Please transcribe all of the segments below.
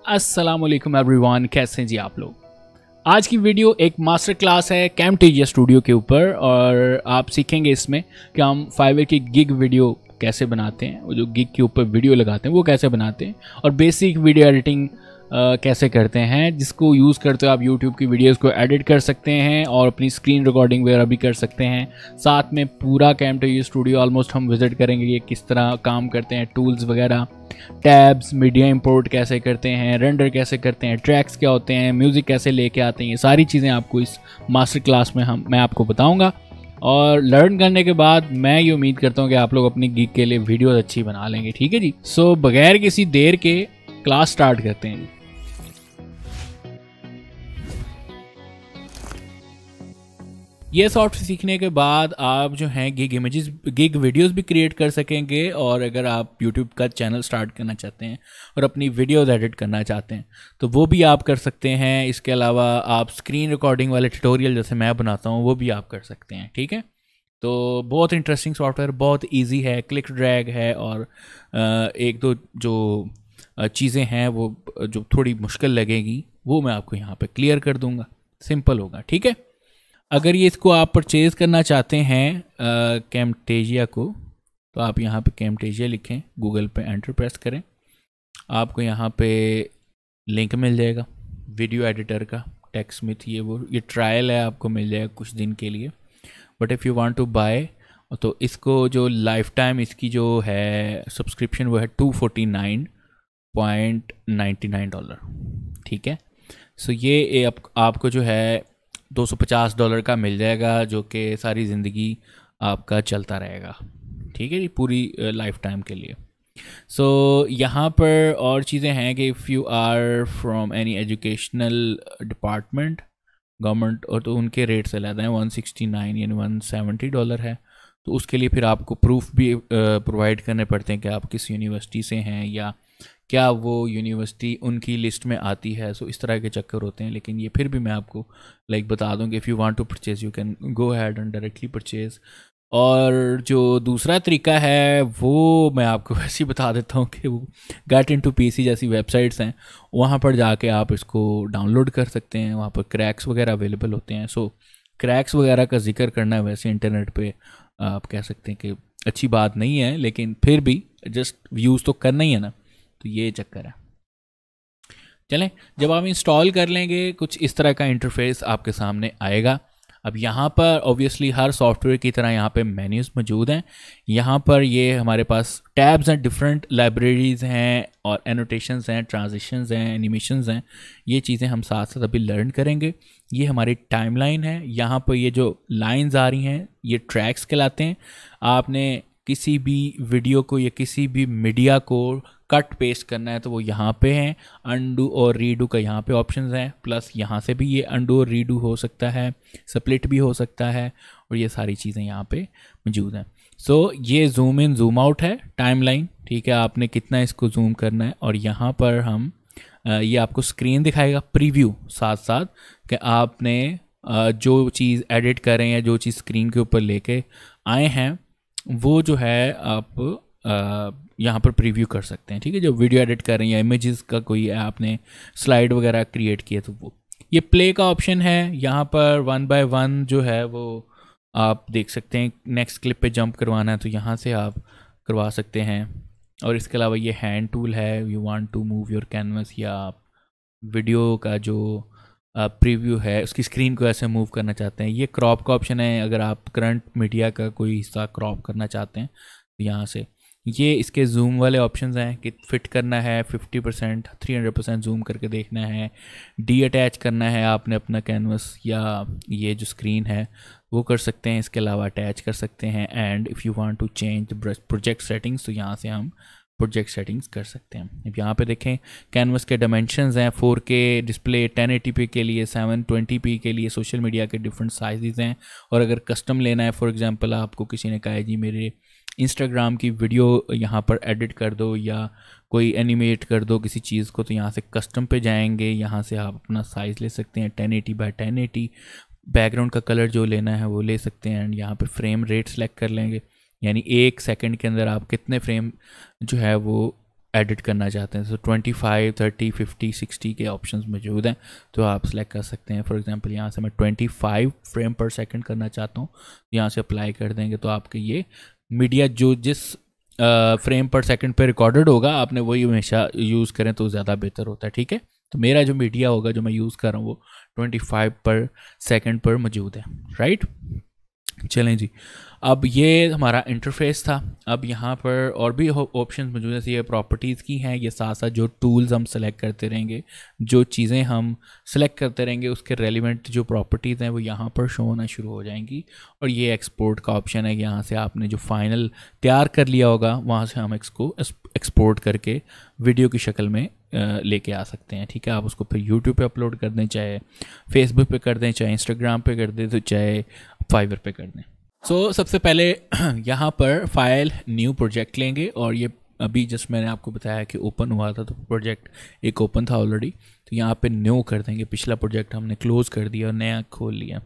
अस्सलामुअलैकुम एवरीवन, कैसे हैं जी आप लोग। आज की वीडियो एक मास्टर क्लास है कैमटेजिया स्टूडियो के ऊपर और आप सीखेंगे इसमें कि हम फाइवर की गिग वीडियो कैसे बनाते हैं, वो जो गिग के ऊपर वीडियो लगाते हैं वो कैसे बनाते हैं, और बेसिक वीडियो एडिटिंग कैसे करते हैं, जिसको यूज़ करते हो आप यूट्यूब की वीडियोस को एडिट कर सकते हैं और अपनी स्क्रीन रिकॉर्डिंग वगैरह भी कर सकते हैं। साथ में पूरा कैमटेजिया स्टूडियो ऑलमोस्ट हम विजिट करेंगे, ये किस तरह काम करते हैं, टूल्स वगैरह, टैब्स, मीडिया इंपोर्ट कैसे करते हैं, रेंडर कैसे करते हैं, ट्रैक्स क्या होते हैं, म्यूज़िक कैसे लेके आते हैं, ये सारी चीज़ें आपको इस मास्टर क्लास में मैं आपको बताऊंगा। और लर्न करने के बाद मैं ये उम्मीद करता हूँ कि आप लोग अपनी गिग के लिए वीडियोस अच्छी बना लेंगे। ठीक है जी। सो बगैर किसी देर के क्लास स्टार्ट करते हैं। ये सॉफ्टवेयर सीखने के बाद आप जो हैं गिग इमेजेस, गिग वीडियोस भी क्रिएट कर सकेंगे। और अगर आप यूट्यूब का चैनल स्टार्ट करना चाहते हैं और अपनी वीडियोस एडिट करना चाहते हैं तो वो भी आप कर सकते हैं। इसके अलावा आप स्क्रीन रिकॉर्डिंग वाले ट्यूटोरियल जैसे मैं बनाता हूँ वो भी आप कर सकते हैं। ठीक है, तो बहुत इंटरेस्टिंग सॉफ्टवेयर, बहुत ईजी है, क्लिक ड्रैग है। और एक दो जो चीज़ें हैं वो जो थोड़ी मुश्किल लगेगी वो मैं आपको यहाँ पे क्लियर कर दूंगा, सिंपल होगा। ठीक है, अगर ये इसको आप परचेज़ करना चाहते हैं कैमटेजिया को, तो आप यहाँ पे कैमटेजिया लिखें, गूगल पे एंटर प्रेस करें, आपको यहाँ पे लिंक मिल जाएगा वीडियो एडिटर का, टेक्स्टस्मिथ, ये ट्रायल है, आपको मिल जाएगा कुछ दिन के लिए। But if you want to buy, तो इसको जो लाइफ टाइम इसकी जो है सब्सक्रिप्शन वो है $249.99। ठीक है, सो ये आपको जो है $250 का मिल जाएगा, जो कि सारी ज़िंदगी आपका चलता रहेगा। ठीक है जी, पूरी लाइफ टाइम के लिए। सो यहाँ पर और चीज़ें हैं कि if you are from any educational department, government, और तो उनके रेट से ज़्यादा है, 169 यानी $170 है। तो उसके लिए फिर आपको प्रूफ भी प्रोवाइड करने पड़ते हैं कि आप किस यूनिवर्सिटी से हैं या क्या वो यूनिवर्सिटी उनकी लिस्ट में आती है। सो इस तरह के चक्कर होते हैं, लेकिन ये फिर भी मैं आपको बता दूं कि if you want to purchase you can go head and directly purchase. और जो दूसरा तरीका है वो मैं आपको वैसे ही बता देता हूँ कि वो गेट इनटू पीसी जैसी वेबसाइट्स हैं, वहाँ पर जाके आप इसको डाउनलोड कर सकते हैं, वहाँ पर क्रैक्स वगैरह अवेलेबल होते हैं। सो क्रैक्स वगैरह का जिक्र करना है वैसे इंटरनेट पे आप कह सकते हैं कि अच्छी बात नहीं है, लेकिन फिर भी जस्ट यूज़ तो करना ही है ना, तो ये चक्कर है। चलें, जब आप इंस्टॉल कर लेंगे कुछ इस तरह का इंटरफेस आपके सामने आएगा। अब यहाँ पर ऑब्वियसली हर सॉफ्टवेयर की तरह यहाँ पे मेन्यूज़ मौजूद हैं। यहाँ पर ये हमारे पास टैब्स हैं, डिफरेंट लाइब्रेरीज़ हैं और एनोटेशंस हैं, ट्रांजिशंस हैं, एनिमेशंस हैं। ये चीज़ें हम साथ साथ अभी लर्न करेंगे। ये हमारी टाइमलाइन है। यहाँ पर ये जो लाइंस आ रही हैं ये ट्रैक्स कहलाते हैं। आपने किसी भी वीडियो को या किसी भी मीडिया को कट पेस्ट करना है तो वो यहाँ पे हैं। अंडू और रीडू का यहाँ पे ऑप्शंस हैं, प्लस यहाँ से भी ये अंडू और रीडू हो सकता है, स्प्लिट भी हो सकता है, और ये सारी चीज़ें यहाँ पे मौजूद हैं। सो ये जूम इन जूम आउट है टाइमलाइन। ठीक है, आपने कितना इसको जूम करना है। और यहाँ पर हम ये आपको स्क्रीन दिखाएगा प्रीव्यू साथ साथ कि आपने जो चीज़ एडिट करें या जो चीज़ स्क्रीन के ऊपर लेके आए हैं वो जो है आप यहाँ पर प्रीव्यू कर सकते हैं। ठीक है, जो वीडियो एडिट कर रहे हैं या इमेजेस का कोई आपने स्लाइड वगैरह क्रिएट किए तो वो ये प्ले का ऑप्शन है। यहाँ पर 1 by 1 जो है वो आप देख सकते हैं। नेक्स्ट क्लिप पे जंप करवाना है तो यहाँ से आप करवा सकते हैं। और इसके अलावा ये हैंड टूल है, you want to move your canvas, या आप वीडियो का जो प्रीव्यू है उसकी स्क्रीन को ऐसे मूव करना चाहते हैं। ये क्रॉप का ऑप्शन है, अगर आप करंट मीडिया का कोई हिस्सा क्रॉप करना चाहते हैं तो यहाँ से ये इसके जूम वाले ऑप्शंस हैं कि फिट करना है 50%, 300% जूम करके देखना है, डी अटैच करना है आपने अपना कैनवस या ये जो स्क्रीन है वो कर सकते हैं। इसके अलावा अटैच कर सकते हैं। And if you want to change project settings तो यहाँ से हम प्रोजेक्ट सेटिंग्स कर सकते हैं। अब यहाँ पे देखें कैनवस के डायमेंशंस हैं, 4K डिस्प्ले, 1080p के लिए, 720p के लिए, सोशल मीडिया के डिफरेंट साइजेस हैं। और अगर कस्टम लेना है, फॉर एग्जांपल आपको किसी ने कहा है जी मेरे इंस्टाग्राम की वीडियो यहाँ पर एडिट कर दो या कोई एनिमेट कर दो किसी चीज़ को, तो यहाँ से कस्टम पे जाएंगे, यहाँ से आप अपना साइज़ ले सकते हैं 1080 by 1080। बैकग्राउंड का कलर जो लेना है वो ले सकते हैं। एंड यहाँ पर फ्रेम रेट सेलेक्ट कर लेंगे, यानी 1 सेकंड के अंदर आप कितने फ्रेम जो है वो एडिट करना चाहते हैं। तो 25, 30, 50, 60 के ऑप्शंस मौजूद हैं, तो आप सेलेक्ट कर सकते हैं। फॉर एग्जांपल यहाँ से मैं 25 फ्रेम पर सेकंड करना चाहता हूँ, यहाँ से अप्लाई कर देंगे तो आपके ये मीडिया जो जिस फ्रेम पर सेकंड पे रिकॉर्डेड होगा आपने वही हमेशा यूज़ करें तो ज़्यादा बेहतर होता है। ठीक है, तो मेरा जो मीडिया होगा जो मैं यूज़ कर रहा हूँ वो 25 पर सेकंड पर मौजूद है। राइट, चलें जी, अब ये हमारा इंटरफेस था। अब यहाँ पर और भी ऑप्शंस मौजूद हैं, जैसे ये प्रॉपर्टीज़ की हैं, ये साथ साथ जो टूल्स हम सेलेक्ट करते रहेंगे, जो चीज़ें हम सेलेक्ट करते रहेंगे उसके रेलिवेंट जो प्रॉपर्टीज़ हैं वो यहाँ पर शो होना शुरू हो जाएंगी। और ये एक्सपोर्ट का ऑप्शन है, यहाँ से आपने जो फाइनल तैयार कर लिया होगा वहाँ से हम इसको एक्सपोर्ट करके वीडियो की शक्ल में लेके आ सकते हैं। ठीक है, आप उसको फिर यूट्यूब पे अपलोड कर दें, चाहे फेसबुक पे कर दें, चाहे इंस्टाग्राम पे कर दें, तो चाहे फाइवर पे कर दें। सो सबसे पहले यहाँ पर फाइल न्यू प्रोजेक्ट लेंगे, और ये अभी जस्ट मैंने आपको बताया कि ओपन हुआ था, तो प्रोजेक्ट एक ओपन था ऑलरेडी, तो यहाँ पे न्यू कर देंगे। पिछला प्रोजेक्ट हमने क्लोज कर दिया और नया खोल लिया।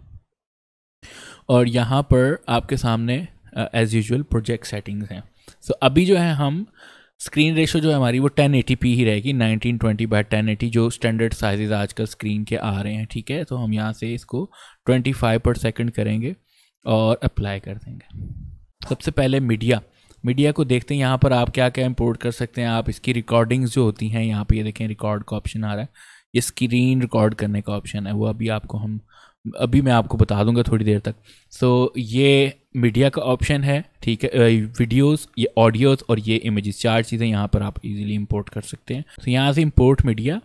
और यहाँ पर आपके सामने एज यूजुअल प्रोजेक्ट सेटिंग्स हैं। सो अभी जो है हम स्क्रीन रेशो जो है हमारी वो 1080p ही रहेगी, 1920x1080 जो स्टैंडर्ड साइजेस आजकल स्क्रीन के आ रहे हैं। ठीक है, तो हम यहाँ से इसको 25 पर सेकंड करेंगे और अप्लाई कर देंगे। सबसे पहले मीडिया को देखते हैं। यहाँ पर आप क्या क्या इंपोर्ट कर सकते हैं। आप इसकी रिकॉर्डिंग्स जो होती हैं, यहाँ पे ये देखें रिकॉर्ड का ऑप्शन आ रहा है, ये स्क्रीन रिकॉर्ड करने का ऑप्शन है, वो अभी मैं आपको बता दूंगा थोड़ी देर तक। सो ये मीडिया का ऑप्शन है। ठीक है, वीडियोस, ये ऑडियोज़ और ये इमेजेस, 4 चीज़ें यहाँ पर आप इजीली इंपोर्ट कर सकते हैं। तो यहाँ से इंपोर्ट मीडिया,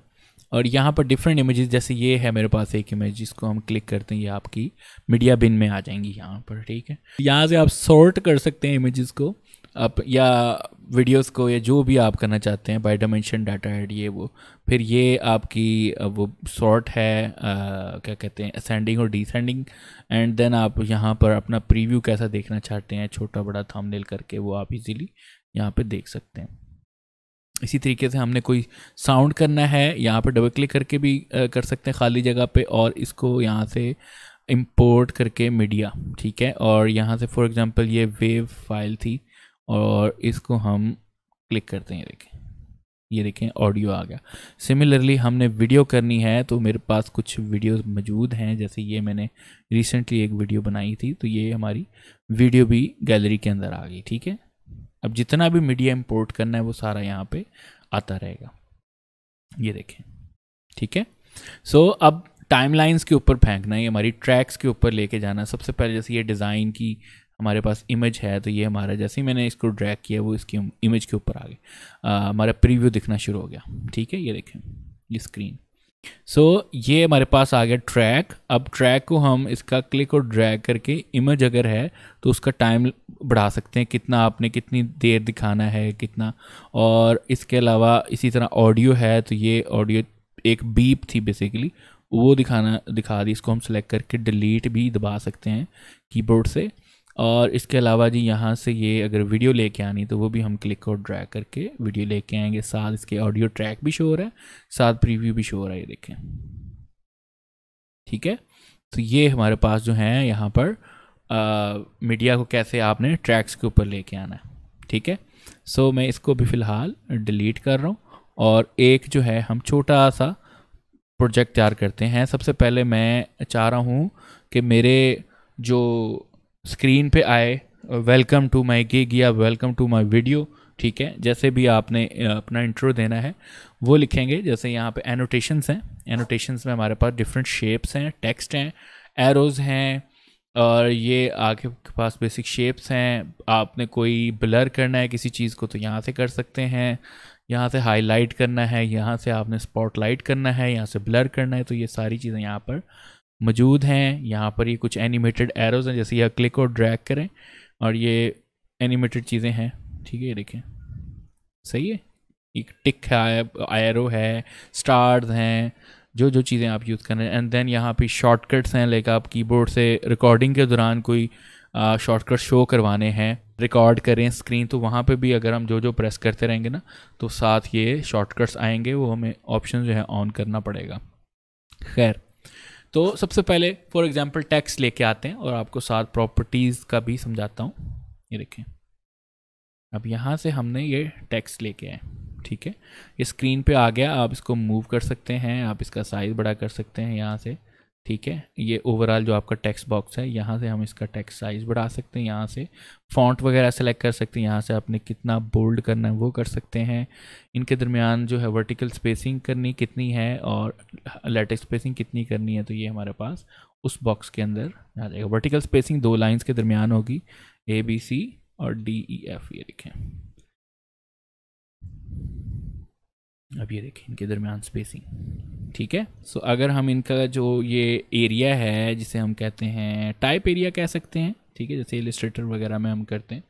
और यहाँ पर डिफरेंट इमेजेस, जैसे ये है मेरे पास एक इमेज, जिसको हम क्लिक करते हैं ये आपकी मीडिया बिन में आ जाएंगी यहाँ पर। ठीक है, यहाँ से आप सॉर्ट कर सकते हैं इमेजेस को आप, या वीडियोस को, या जो भी आप करना चाहते हैं बाय डायमेंशन, डाटा ऐड, ये वो। फिर ये आपकी वो सॉर्ट है, क्या कहते हैं, असेंडिंग और डिसेंडिंग। एंड देन आप यहाँ पर अपना प्रीव्यू कैसा देखना चाहते हैं, छोटा बड़ा थंबनेल करके, वो आप इजीली यहाँ पे देख सकते हैं। इसी तरीके से हमने कोई साउंड करना है, यहाँ पर डबल क्लिक करके भी कर सकते हैं खाली जगह पे, और इसको यहाँ से इंपोर्ट करके मीडिया। ठीक है, और यहाँ से फॉर एग्जांपल ये वेव फाइल थी, और इसको हम क्लिक करते हैं, ये देखें ऑडियो आ गया। सिमिलरली हमने वीडियो करनी है, तो मेरे पास कुछ वीडियोस मौजूद हैं, जैसे ये मैंने रिसेंटली एक वीडियो बनाई थी, तो ये हमारी वीडियो भी गैलरी के अंदर आ गई। ठीक है, अब जितना भी मीडिया इंपोर्ट करना है वो सारा यहाँ पे आता रहेगा, ये देखें। ठीक है, सो अब टाइमलाइंस के ऊपर फेंकना है, हमारी ट्रैक्स के ऊपर लेके जाना। सबसे पहले जैसे ये डिज़ाइन की हमारे पास इमेज है, तो ये हमारा जैसे ही मैंने इसको ड्रैग किया वो इसकी इमेज के ऊपर आ गई, हमारा प्रीव्यू दिखना शुरू हो गया। ठीक है, ये देखें ये स्क्रीन। सो ये हमारे पास आ गया ट्रैक। अब ट्रैक को हम इसका क्लिक और ड्रैग करके इमेज अगर है तो उसका टाइम बढ़ा सकते हैं, कितना आपने कितनी देर दिखाना है कितना। और इसके अलावा इसी तरह ऑडियो है, तो ये ऑडियो एक बीप थी बेसिकली, वो दिखा दी। इसको हम सेलेक्ट करके डिलीट भी दबा सकते हैं कीबोर्ड से। और इसके अलावा जी यहाँ से ये अगर वीडियो लेके आनी तो वो भी हम क्लिक और ड्रैग करके वीडियो लेके आएंगे। साथ इसके ऑडियो ट्रैक भी शो हो रहा है, साथ प्रीव्यू भी शो हो रहा है, ये देखें। ठीक है, तो ये हमारे पास जो है यहाँ पर मीडिया को कैसे आपने ट्रैक्स के ऊपर लेके आना है। ठीक है, सो मैं इसको भी फ़िलहाल डिलीट कर रहा हूँ, और एक जो है हम छोटा सा प्रोजेक्ट तैयार करते हैं। सबसे पहले मैं चाह रहा हूँ कि मेरे जो स्क्रीन पे आए वेलकम टू माय गिग या वेलकम टू माय वीडियो। ठीक है, जैसे भी आपने अपना इंट्रो देना है वो लिखेंगे। जैसे यहाँ पे एनोटेशंस हैं, एनोटेशंस में हमारे पास डिफरेंट शेप्स हैं, टेक्स्ट हैं, एरोज़ हैं, और ये आगे के पास बेसिक शेप्स हैं। आपने कोई ब्लर करना है किसी चीज़ को तो यहाँ से कर सकते हैं, यहाँ से हाईलाइट करना है, यहाँ से आपने स्पॉटलाइट करना है, यहाँ से ब्लर करना है, तो ये सारी चीज़ें यहाँ पर मौजूद हैं। यहाँ पर ये कुछ एनिमेटेड एरोज़ हैं, जैसे यह क्लिक और ड्रैग करें और ये एनिमेटेड चीज़ें हैं। ठीक है, ये देखें सही है, एक टिक है, एरो है, स्टार्स हैं, जो जो चीज़ें आप यूज़ कर रहे हैं। एंड देन यहाँ पे शॉर्टकट्स हैं, लाइक आप कीबोर्ड से रिकॉर्डिंग के दौरान कोई शॉर्टकट शो करवाने हैं, रिकॉर्ड करें स्क्रीन, तो वहाँ पे भी अगर हम जो जो प्रेस करते रहेंगे ना तो साथ ये शॉर्टकट्स आएंगे, वो हमें ऑप्शन जो है ऑन करना पड़ेगा। खैर, तो सबसे पहले फॉर एग्जांपल टेक्स्ट लेके आते हैं और आपको साथ प्रॉपर्टीज़ का भी समझाता हूँ। ये देखें, अब यहाँ से हमने ये टेक्स्ट लेके आए। ठीक है, ये स्क्रीन पे आ गया। आप इसको मूव कर सकते हैं, आप इसका साइज़ बड़ा कर सकते हैं यहाँ से। ठीक है, ये ओवरऑल जो आपका टेक्स्ट बॉक्स है, यहाँ से हम इसका टेक्स्ट साइज़ बढ़ा सकते हैं। यहाँ से फॉन्ट वगैरह सेलेक्ट कर सकते हैं, यहाँ से आपने कितना बोल्ड करना है वो कर सकते हैं। इनके दरमियान जो है वर्टिकल स्पेसिंग करनी कितनी है और लैटिस स्पेसिंग कितनी करनी है, तो ये हमारे पास उस बॉक्स के अंदर आ जाएगा। वर्टिकल स्पेसिंग 2 लाइन्स के दरमियान होगी, ABC और DEF। ये देखें, अब ये देखें इनके दरमियान स्पेसिंग। ठीक है, सो अगर हम इनका जो ये एरिया है जिसे हम कहते हैं टाइप एरिया कह सकते हैं, ठीक है, जैसे इलस्ट्रेटर वगैरह में हम करते हैं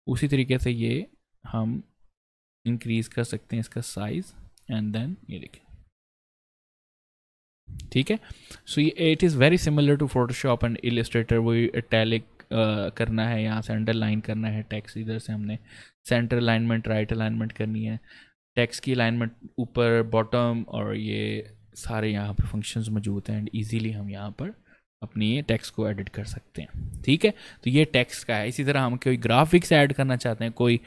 उसी तरीके से ये हम इंक्रीज कर सकते हैं इसका साइज एंड देन ये देखें। ठीक है, सो ये it is very similar to Photoshop and Illustrator. वही इटैलिक करना है, यहाँ से अंडरलाइन करना है टेक्स्ट, इधर से हमने सेंटर अलाइनमेंट, राइट अलाइनमेंट करनी है, टेक्स्ट की अलाइनमेंट ऊपर बॉटम, और ये सारे यहाँ पे फंक्शंस मौजूद हैं एंड इजीली हम यहाँ पर अपनी ये टेक्स्ट को एडिट कर सकते हैं। ठीक है, तो ये टेक्स्ट का है। इसी तरह हम कोई ग्राफिक्स ऐड करना चाहते हैं, कोई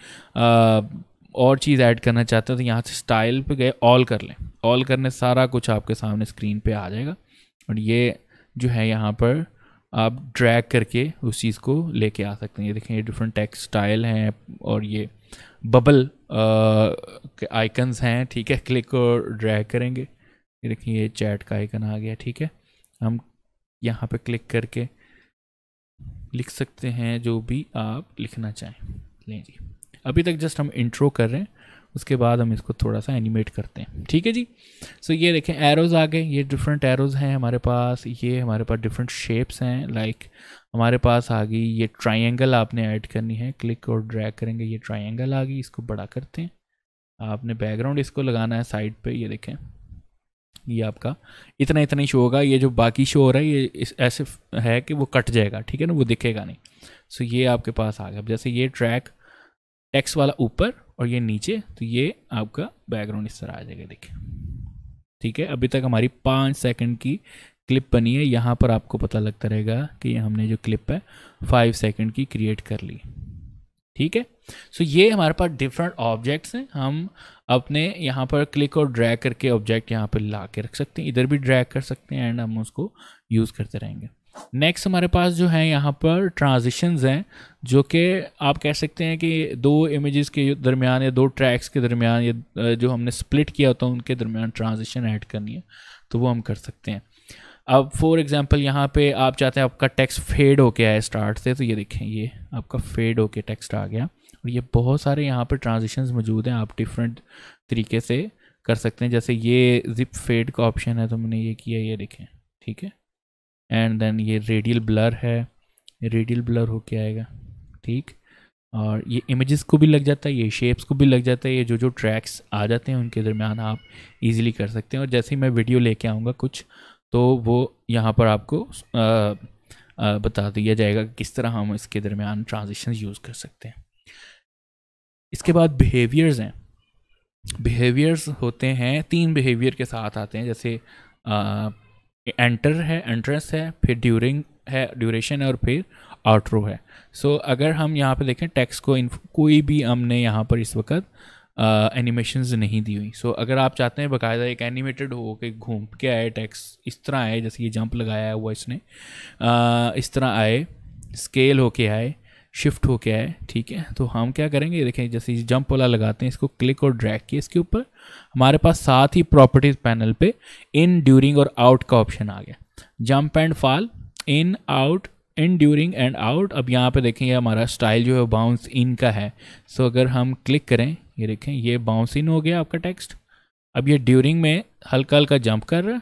और चीज़ ऐड करना चाहते हैं, तो यहाँ से स्टाइल पे गए, ऑल कर लें। ऑल करने सारा कुछ आपके सामने स्क्रीन पे आ जाएगा और ये जो है यहाँ पर आप ड्रैग करके उस चीज़ को लेके आ सकते हैं। ये देखें, ये डिफरेंट टेक्स्ट स्टाइल हैं और ये बबल आइकन्स हैं। ठीक है, क्लिक और ड्रैग करेंगे, ये देखिए ये चैट का आइकन आ गया। ठीक है, हम यहाँ पे क्लिक करके लिख सकते हैं जो भी आप लिखना चाहें। लें जी, अभी तक जस्ट हम इंट्रो कर रहे हैं, उसके बाद हम इसको थोड़ा सा एनिमेट करते हैं। ठीक है जी, सो ये देखें एरोज़ आ गए, ये डिफरेंट एरोज़ हैं हमारे पास, ये हमारे पास डिफरेंट शेप्स हैं। लाइक हमारे पास आ गई ये ट्रायंगल, आपने ऐड करनी है, क्लिक और ड्रैग करेंगे, ये ट्रायंगल आ गई, इसको बड़ा करते हैं। आपने बैकग्राउंड इसको लगाना है साइड पे, ये देखें ये आपका इतना इतना ही शो होगा, ये जो बाकी शो हो रहा है ये ऐसे है कि वो कट जाएगा। ठीक है ना, वो दिखेगा नहीं। सो ये आपके पास आ गया। जैसे ये ट्रैक टेक्स्ट वाला ऊपर और ये नीचे, तो ये आपका बैकग्राउंड इस तरह आ जाएगा, देखिए। ठीक है, अभी तक हमारी 5 सेकंड की क्लिप बनी है। यहाँ पर आपको पता लगता रहेगा कि हमने जो क्लिप है 5 सेकंड की क्रिएट कर ली। ठीक है, सो ये हमारे पास डिफरेंट ऑब्जेक्ट्स हैं। हम अपने यहाँ पर क्लिक और ड्रैग करके ऑब्जेक्ट यहाँ पर ला के रख सकते हैं, इधर भी ड्रैग कर सकते हैं एंड हम उसको यूज़ करते रहेंगे। नेक्स्ट हमारे पास जो है यहाँ पर ट्रांजिशंस हैं, जो कि आप कह सकते हैं कि 2 इमेजेस के दरमियान या 2 ट्रैक्स के दरमियान या जो हमने स्प्लिट किया होता है उनके दरमियान ट्रांजिशन ऐड करनी है, तो वो हम कर सकते हैं। अब फॉर एग्जांपल यहाँ पे आप चाहते हैं आपका टेक्स्ट फेड होके आए स्टार्ट से, तो ये देखें ये आपका फेड होके टेक्स्ट आ गया और ये बहुत सारे यहाँ पे ट्रांजिशंस मौजूद हैं, आप डिफरेंट तरीके से कर सकते हैं। जैसे ये जिप फेड का ऑप्शन है, तो मैंने ये किया, ये देखें। ठीक है, एंड देन ये रेडियल ब्लर है, रेडियल ब्लर होके आएगा। ठीक, और ये इमेजेस को भी लग जाता है, ये शेप्स को भी लग जाता है, ये जो जो ट्रैक्स आ जाते हैं उनके दरमियान आप इजीली कर सकते हैं। और जैसे ही मैं वीडियो लेके आऊँगा कुछ, तो वो यहाँ पर आपको बता दिया जाएगा कि किस तरह हम इसके दरमियान ट्रांजिशन यूज़ कर सकते हैं। इसके बाद बिहेवियर्स हैं। बिहेवियर्स होते हैं 3 बिहेवियर के साथ आते हैं, जैसे एंटर है, एंट्रेंस है, फिर ड्यूरिंग है, ड्यूरेशन है, और फिर आउटरो है। सो अगर हम यहाँ पे देखें टेक्स्ट को कोई भी हमने यहाँ पर इस वक्त एनिमेशंस नहीं दी हुई। सो अगर आप चाहते हैं बाकायदा एक एनिमेटेड हो के घूम के आए टेक्स्ट, इस तरह आए, जैसे ये जंप लगाया हुआ इसने, इस तरह आए, स्केल होके आए, शिफ्ट होके आए। ठीक है, तो हम क्या करेंगे, देखें जैसे जंप वाला लगाते हैं, इसको क्लिक और ड्रैग किए इसके ऊपर, हमारे पास साथ ही प्रॉपर्टीज पैनल पे इन, ड्यूरिंग और आउट का ऑप्शन आ गया। Jump and fall, in, out, in, during and out. अब यहाँ पे देखें ये हमारा स्टाइल जो है बाउंस इन का है। सो अगर हम क्लिक करें, ये देखें ये बाउंस इन हो गया आपका टेक्स्ट। अब ये ड्यूरिंग में हल्का हल्का जंप कर रहा है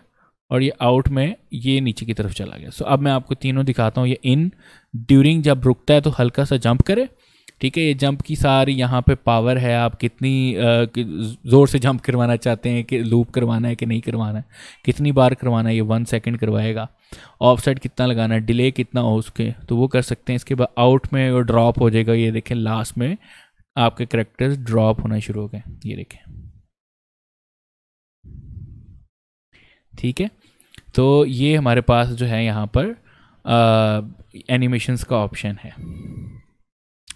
और ये आउट में ये नीचे की तरफ चला गया। सो अब मैं आपको तीनों दिखाता हूँ। ये इन, ड्यूरिंग जब रुकता है तो हल्का सा जंप करे। ठीक है, ये जंप की सारी यहाँ पे पावर है, आप कितनी ज़ोर से जंप करवाना चाहते हैं, कि लूप करवाना है कि नहीं करवाना है, कितनी बार करवाना है, ये 1 सेकंड करवाएगा। ऑफसेट कितना लगाना है, डिले कितना हो उसके, तो वो कर सकते हैं। इसके बाद आउट में वो ड्रॉप हो जाएगा, ये देखें लास्ट में आपके कैरेक्टर्स ड्रॉप होना शुरू हो गए, ये देखें। ठीक है, तो ये हमारे पास जो है यहाँ पर एनिमेशंस का ऑप्शन है।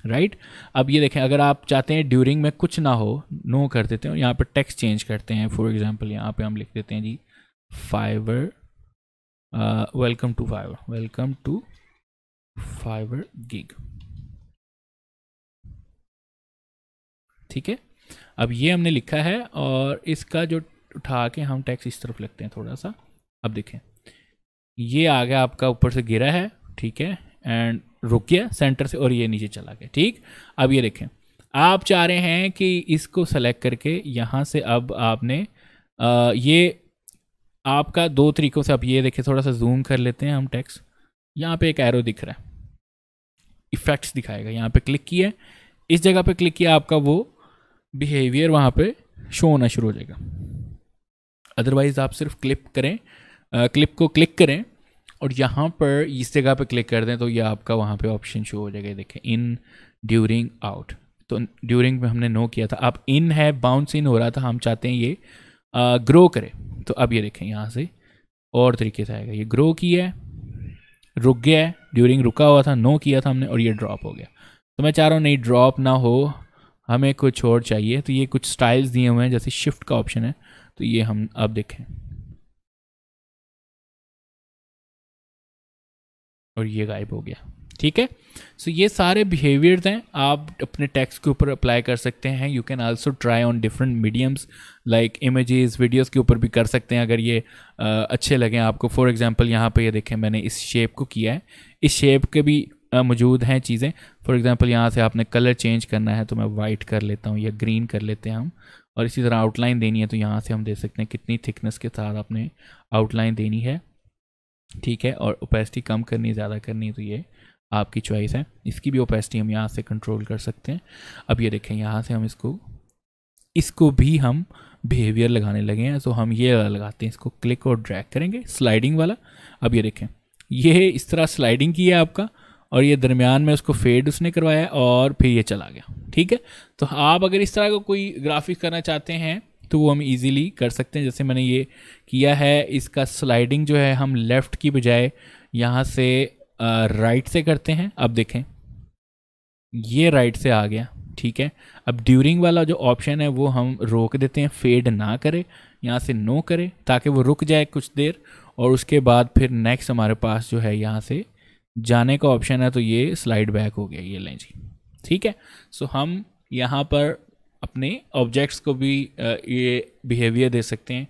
राइट। अब ये देखें, अगर आप चाहते हैं ड्यूरिंग में कुछ ना हो, नो कर देते हैं और यहाँ पर टेक्स्ट चेंज करते हैं। फॉर एग्जांपल यहाँ पे हम लिख देते हैं जी Fiverr, welcome to Fiverr, welcome to Fiverr gig. ठीक है, अब ये हमने लिखा है और इसका जो उठा के हम टेक्स्ट इस तरफ लिखते हैं थोड़ा सा। अब देखें ये आ गया आपका, ऊपर से गिरा है, ठीक है, एंड रुक गया सेंटर से और ये नीचे चला गया। ठीक, अब ये देखें, आप चाह रहे हैं कि इसको सेलेक्ट करके यहाँ से अब आपने ये आपका दो तरीकों से, अब ये देखें थोड़ा सा जूम कर लेते हैं हम टेक्स्ट। यहाँ पे एक एरो दिख रहा है, इफेक्ट्स दिखाएगा, यहाँ पे क्लिक किया, इस जगह पे क्लिक किया, आपका वो बिहेवियर वहाँ पे शो होना शुरू हो जाएगा। अदरवाइज आप सिर्फ क्लिप करें, क्लिप को क्लिक करें और यहाँ पर इस जगह पे क्लिक कर दें तो ये आपका वहाँ पे ऑप्शन शो हो जाएगा। देखें इन, ड्यूरिंग, आउट। तो ड्यूरिंग में हमने नो किया था, अब इन है, बाउंस इन हो रहा था, हम चाहते हैं ये ग्रो करे। तो अब ये देखें यहाँ से और तरीके से आएगा, ये ग्रो किया है, रुक गया है, ड्यूरिंग रुका हुआ था, नो किया था हमने और ये ड्रॉप हो गया। तो मैं चाह रहा हूँ नहीं ड्रॉप ना हो, हमें कुछ और चाहिए। तो ये कुछ स्टाइल्स दिए हुए हैं, जैसे शिफ्ट का ऑप्शन है, तो ये हम अब देखें और ये गायब हो गया। ठीक है, सो ये सारे बिहेवियर्स हैं, आप अपने टेक्स्ट के ऊपर अप्लाई कर सकते हैं। You can also try on different mediums like images, videos के ऊपर भी कर सकते हैं अगर ये अच्छे लगें आपको। फॉर एग्जांपल यहाँ पे ये देखें, मैंने इस शेप को किया है, इस शेप के भी मौजूद हैं चीज़ें। फॉर एग्जांपल यहाँ से आपने कलर चेंज करना है तो मैं वाइट कर लेता हूँ या ग्रीन कर लेते हैं हम, और इसी तरह आउटलाइन देनी है तो यहाँ से हम दे सकते हैं कितनी थिकनेस के साथ आपने आउटलाइन देनी है। ठीक है, और ओपेसिटी कम करनी, ज़्यादा करनी, तो ये आपकी चॉइस है। इसकी भी ओपेसिटी हम यहाँ से कंट्रोल कर सकते हैं। अब ये देखें यहाँ से हम इसको भी हम बिहेवियर लगाने लगे हैं, तो हम ये लगाते हैं, इसको क्लिक और ड्रैग करेंगे, स्लाइडिंग वाला। अब ये देखें ये इस तरह स्लाइडिंग की है आपका, और ये दरमियान में उसको फेड उसने करवाया और फिर ये चला गया। ठीक है, तो आप अगर इस तरह का कोई ग्राफिक्स करना चाहते हैं तो वो हम इजीली कर सकते हैं। जैसे मैंने ये किया है, इसका स्लाइडिंग जो है हम लेफ़्ट की बजाय यहाँ से राइट से करते हैं। अब देखें ये राइट से आ गया। ठीक है, अब ड्यूरिंग वाला जो ऑप्शन है वो हम रोक देते हैं, फेड ना करे, यहाँ से नो करे ताकि वो रुक जाए कुछ देर, और उसके बाद फिर नेक्स्ट हमारे पास जो है यहाँ से जाने का ऑप्शन है, तो ये स्लाइड बैक हो गया, ये लें जी। ठीक है, सो हम यहाँ पर अपने ऑब्जेक्ट्स को भी ये बिहेवियर दे सकते हैं,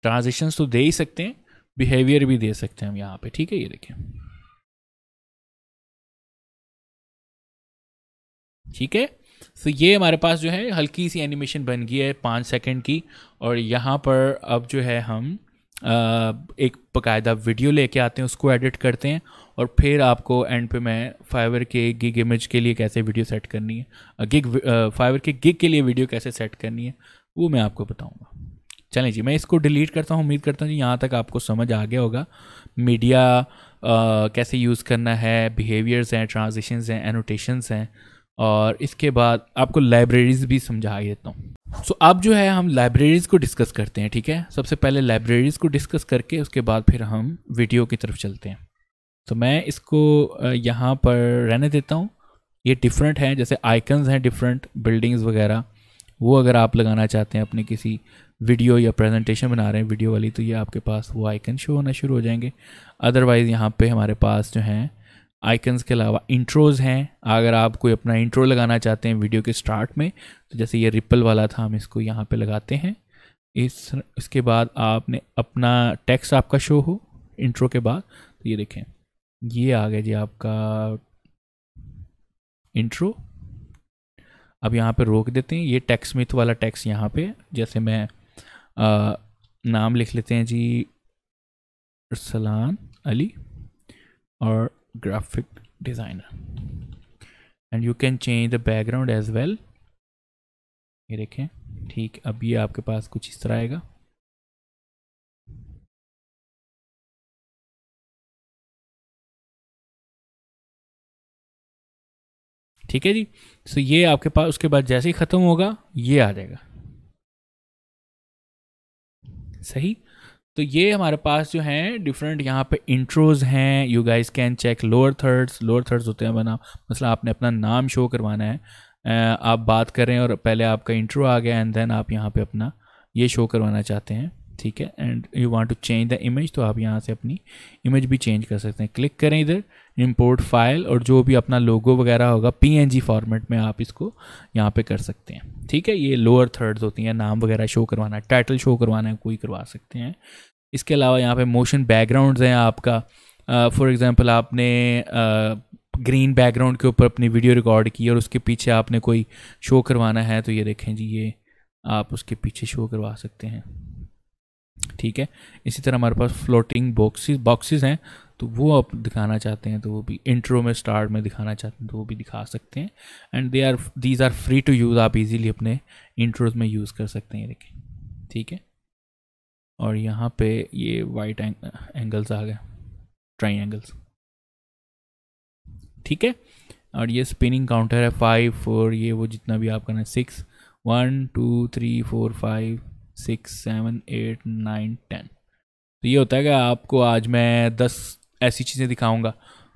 ट्रांजिशंस तो दे ही सकते हैं, बिहेवियर भी दे सकते हैं हम यहाँ पे। ठीक है, ये देखें, ठीक है, तो ये हमारे पास जो है हल्की सी एनिमेशन बन गई है 5 सेकंड की, और यहाँ पर अब जो है हम एक बाकायदा वीडियो लेके आते हैं, उसको एडिट करते हैं, और फिर आपको एंड पे मैं फाइवर के गिग इमेज के लिए कैसे वीडियो सेट करनी है, फाइवर के गिग के लिए वीडियो कैसे सेट करनी है, वो मैं आपको बताऊंगा। चलें जी, मैं इसको डिलीट करता हूँ। उम्मीद करता हूँ जी यहाँ तक आपको समझ आ गया होगा मीडिया कैसे यूज़ करना है, बिहेवियर्स हैं, ट्रांजिशंस हैं, एनोटेशंस हैं, और इसके बाद आपको लाइब्रेरीज़ भी समझा देता हूँ। सो अब जो है हम लाइब्रेरीज़ को डिस्कस करते हैं। ठीक है, सबसे पहले लाइब्रेरीज़ को डिस्कस करके उसके बाद फिर हम वीडियो की तरफ चलते हैं। तो मैं इसको यहाँ पर रहने देता हूँ। ये डिफरेंट हैं, जैसे आइकन्स हैं डिफरेंट, बिल्डिंग्स वगैरह, वो अगर आप लगाना चाहते हैं अपने किसी वीडियो या प्रेजेंटेशन बना रहे हैं वीडियो वाली, तो ये आपके पास वो आइकन शो होना शुरू हो जाएंगे। अदरवाइज़ यहाँ पे हमारे पास जो हैं आइकन्स के अलावा इंट्रोज़ हैं। अगर आप कोई अपना इंट्रो लगाना चाहते हैं वीडियो के स्टार्ट में, तो जैसे ये रिपल वाला था, हम इसको यहाँ पे लगाते हैं। इसके बाद आपने अपना टेक्स्ट आपका शो हो इंट्रो के बाद, तो ये देखें ये आ गया जी आपका इंट्रो। अब यहाँ पे रोक देते हैं, ये टेक्स्ट स्मिथ वाला टेक्स्ट यहाँ पे, जैसे मैं नाम लिख लेते हैं जी अरसलान अली और graphic designer, and you can change the background as well. ये देखें, ठीक, अब ये आपके पास कुछ इस तरह आएगा। ठीक है जी, सो ये आपके पास, उसके बाद जैसे ही ख़त्म होगा ये आ जाएगा। सही, तो ये हमारे पास जो हैं डिफरेंट यहाँ पे इंट्रोज हैं। You guys can check lower thirds होते हैं बना, मतलब आपने अपना नाम शो करवाना है, आप बात करें और पहले आपका इंट्रो आ गया एंड देन आप यहाँ पे अपना ये शो करवाना चाहते हैं, ठीक है। And you want to change the image, तो आप यहाँ से अपनी इमेज भी चेंज कर सकते हैं। क्लिक करें इधर इंपोर्ट फाइल, और जो भी अपना लोगो वगैरह होगा PNG फॉर्मेट में आप इसको यहाँ पे कर सकते हैं, ठीक है। ये लोअर थर्ड्स होती हैं, नाम वगैरह शो करवाना है, टाइटल शो करवाना है, कोई करवा सकते हैं। इसके अलावा यहाँ पे मोशन बैकग्राउंड्स हैं आपका। फॉर एग्जांपल आपने ग्रीन बैकग्राउंड के ऊपर अपनी वीडियो रिकॉर्ड की और उसके पीछे आपने कोई शो करवाना है, तो ये देखें जी, ये आप उसके पीछे शो करवा सकते हैं, ठीक है। इसी तरह हमारे पास फ्लोटिंग बॉक्सेस हैं, तो वो आप दिखाना चाहते हैं तो वो भी इंट्रो में स्टार्ट में दिखाना चाहते हैं तो वो भी दिखा सकते हैं। And these are free to use, आप इजीली अपने इंट्रोज में यूज़ कर सकते हैं, देखें, ठीक है। और यहाँ पे ये वाइट एंगल्स आ गए, ट्राइंगल्स, ठीक है। और ये स्पिनिंग काउंटर है 5 4, ये वो जितना भी आप करना है 6 1 2 3 4 5 6 7 8 9 10। तो ये होता है कि आपको आज मैं 10 ऐसी चीज़ें दिखाऊंगा,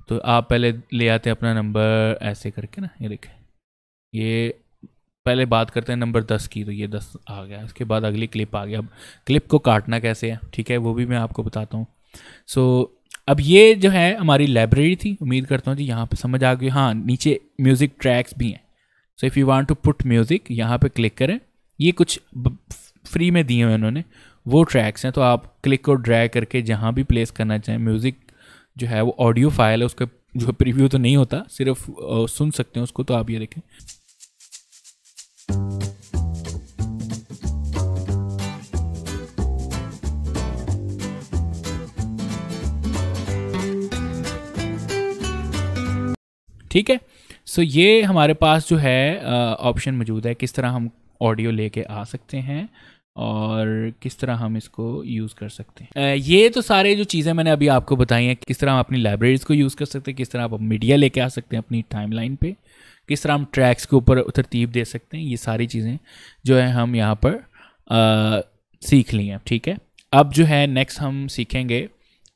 तो आप पहले ले आते हैं अपना नंबर ऐसे करके ना, ये देखें, ये पहले बात करते हैं नंबर 10 की, तो ये 10 आ गया। उसके बाद अगली क्लिप आ गया। अब क्लिप को काटना कैसे है, ठीक है, वो भी मैं आपको बताता हूँ। सो अब ये जो है हमारी लाइब्रेरी थी, उम्मीद करता हूँ जी यहाँ पे समझ आ गई। हाँ, नीचे म्यूज़िक ट्रैक्स भी हैं। So if you want to put music, यहाँ पे क्लिक करें, ये कुछ फ्री में दिए हुए उन्होंने, वो ट्रैक्स हैं, तो आप क्लिक और ड्रैग करके जहाँ भी प्लेस करना चाहें। म्यूज़िक जो है वो ऑडियो फाइल है, उसका जो प्रीव्यू तो नहीं होता, सिर्फ सुन सकते हैं उसको, तो आप ये देखें। ठीक है। सो ये हमारे पास जो है ऑप्शन मौजूद है, किस तरह हम ऑडियो लेके आ सकते हैं और किस तरह हम इसको यूज़ कर सकते हैं। ये तो सारे जो चीज़ें मैंने अभी आपको बताई हैं, किस तरह हम अपनी लाइब्रेरीज़ को यूज़ कर सकते हैं, किस तरह आप मीडिया लेके आ सकते हैं अपनी टाइमलाइन पे, किस तरह हम ट्रैक्स के ऊपर तरतीब दे सकते हैं, ये सारी चीज़ें जो है हम यहाँ पर सीख ली हैं, ठीक है। अब जो है नेक्स्ट हम सीखेंगे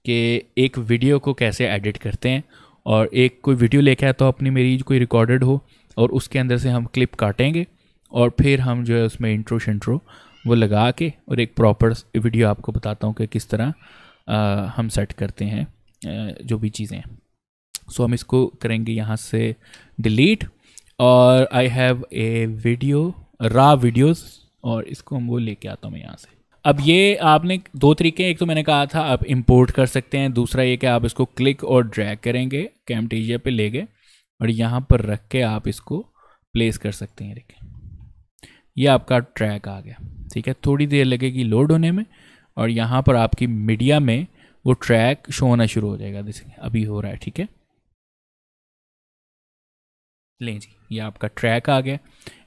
कि एक वीडियो को कैसे एडिट करते हैं, और एक कोई वीडियो लेके आया तो अपनी मेरी कोई रिकॉर्डेड हो, और उसके अंदर से हम क्लिप काटेंगे और फिर हम जो है उसमें इंट्रो शेंट्रो वो लगा के और एक प्रॉपर वीडियो आपको बताता हूँ कि किस तरह हम सेट करते हैं जो भी चीज़ें हैं। सो हम इसको करेंगे यहाँ से डिलीट, और आई हैव ए वीडियो रा वीडियोस, और इसको हम वो लेके आता हूँ मैं यहाँ से। अब ये आपने दो तरीके हैं, एक तो मैंने कहा था आप इंपोर्ट कर सकते हैं, दूसरा ये कि आप इसको क्लिक और ड्रैग करेंगे, कैमटेसिया पे ले गए और यहाँ पर रख के आप इसको प्लेस कर सकते हैं। देखिए ये आपका ट्रैक आ गया, ठीक है। थोड़ी देर लगेगी लोड होने में, और यहाँ पर आपकी मीडिया में वो ट्रैक शो होना शुरू हो जाएगा। देखिए अभी हो रहा है, ठीक है। लें जी, ये आपका ट्रैक आ गया,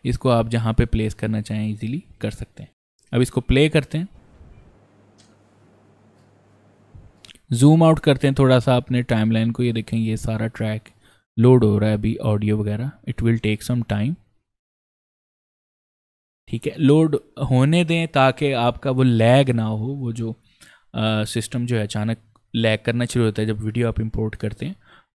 इसको आप जहाँ पे प्लेस करना चाहें इजीली कर सकते हैं। अब इसको प्ले करते हैं, जूम आउट करते हैं थोड़ा सा अपने टाइमलाइन को, ये देखें ये सारा ट्रैक लोड हो रहा है अभी, ऑडियो वगैरह, it will take some time, ठीक है। लोड होने दें ताकि आपका वो लैग ना हो, वो जो सिस्टम जो है अचानक लैग करना शुरू होता है जब वीडियो आप इंपोर्ट करते हैं,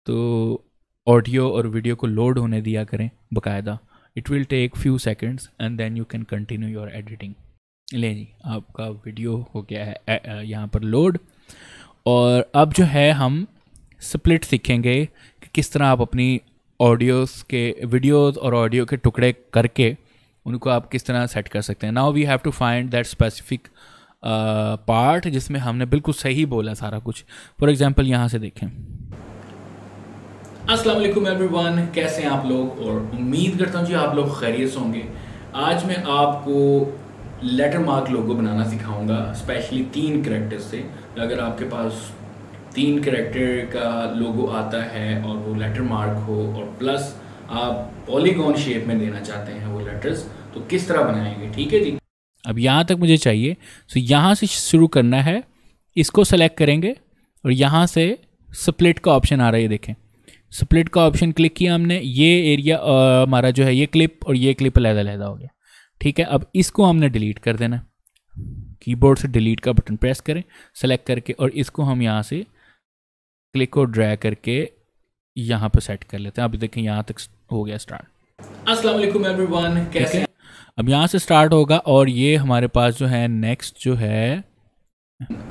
तो ऑडियो और वीडियो को लोड होने दिया करें बाकायदा। It will take few seconds and then you can continue your editing. ले जी, आपका वीडियो हो गया है यहाँ पर लोड, और अब जो है हम स्प्लिट सीखेंगे कि किस तरह आप अपनी ऑडियोज़ के वीडियोज़ और ऑडियो के टुकड़े करके उनको आप किस तरह सेट कर सकते हैं। Now we have to find that specific part जिसमें हमने बिल्कुल सही बोला सारा कुछ। फॉर एग्जांपल यहाँ से देखें। अस्सलाम वालेकुम एवरीवन, कैसे हैं आप लोग, और उम्मीद करता हूँ जी आप लोग खैरियत से होंगे। आज मैं आपको लेटर मार्क लोगो बनाना सिखाऊंगा, स्पेशली 3 कैरेक्टर से। अगर आपके पास 3 कैरेक्टर का लोगो आता है और वो लेटर मार्क हो, और प्लस आप पॉलीगॉन शेप में देना चाहते हैं वो लेटर्स, तो किस तरह बनाएंगे, ठीक है जी। अब यहाँ तक मुझे चाहिए, सो यहाँ से शुरू करना है, इसको सेलेक्ट करेंगे और यहाँ से स्प्लिट का ऑप्शन आ रहा है, ये देखें स्प्लिट का ऑप्शन क्लिक किया हमने, ये एरिया हमारा जो है ये क्लिप और ये क्लिप अलग-अलग हो गया, ठीक है। अब इसको हमने डिलीट कर देना, कीबोर्ड से डिलीट का बटन प्रेस करें सेलेक्ट करके, और इसको हम यहाँ से क्लिक और ड्रैग करके यहाँ पे सेट कर लेते हैं। अभी देखें यहाँ तक हो गया स्टार्ट। अस्सलाम वालेकुम एवरीवन, कैसे हैं? अब यहाँ से स्टार्ट होगा और ये हमारे पास जो है नेक्स्ट जो है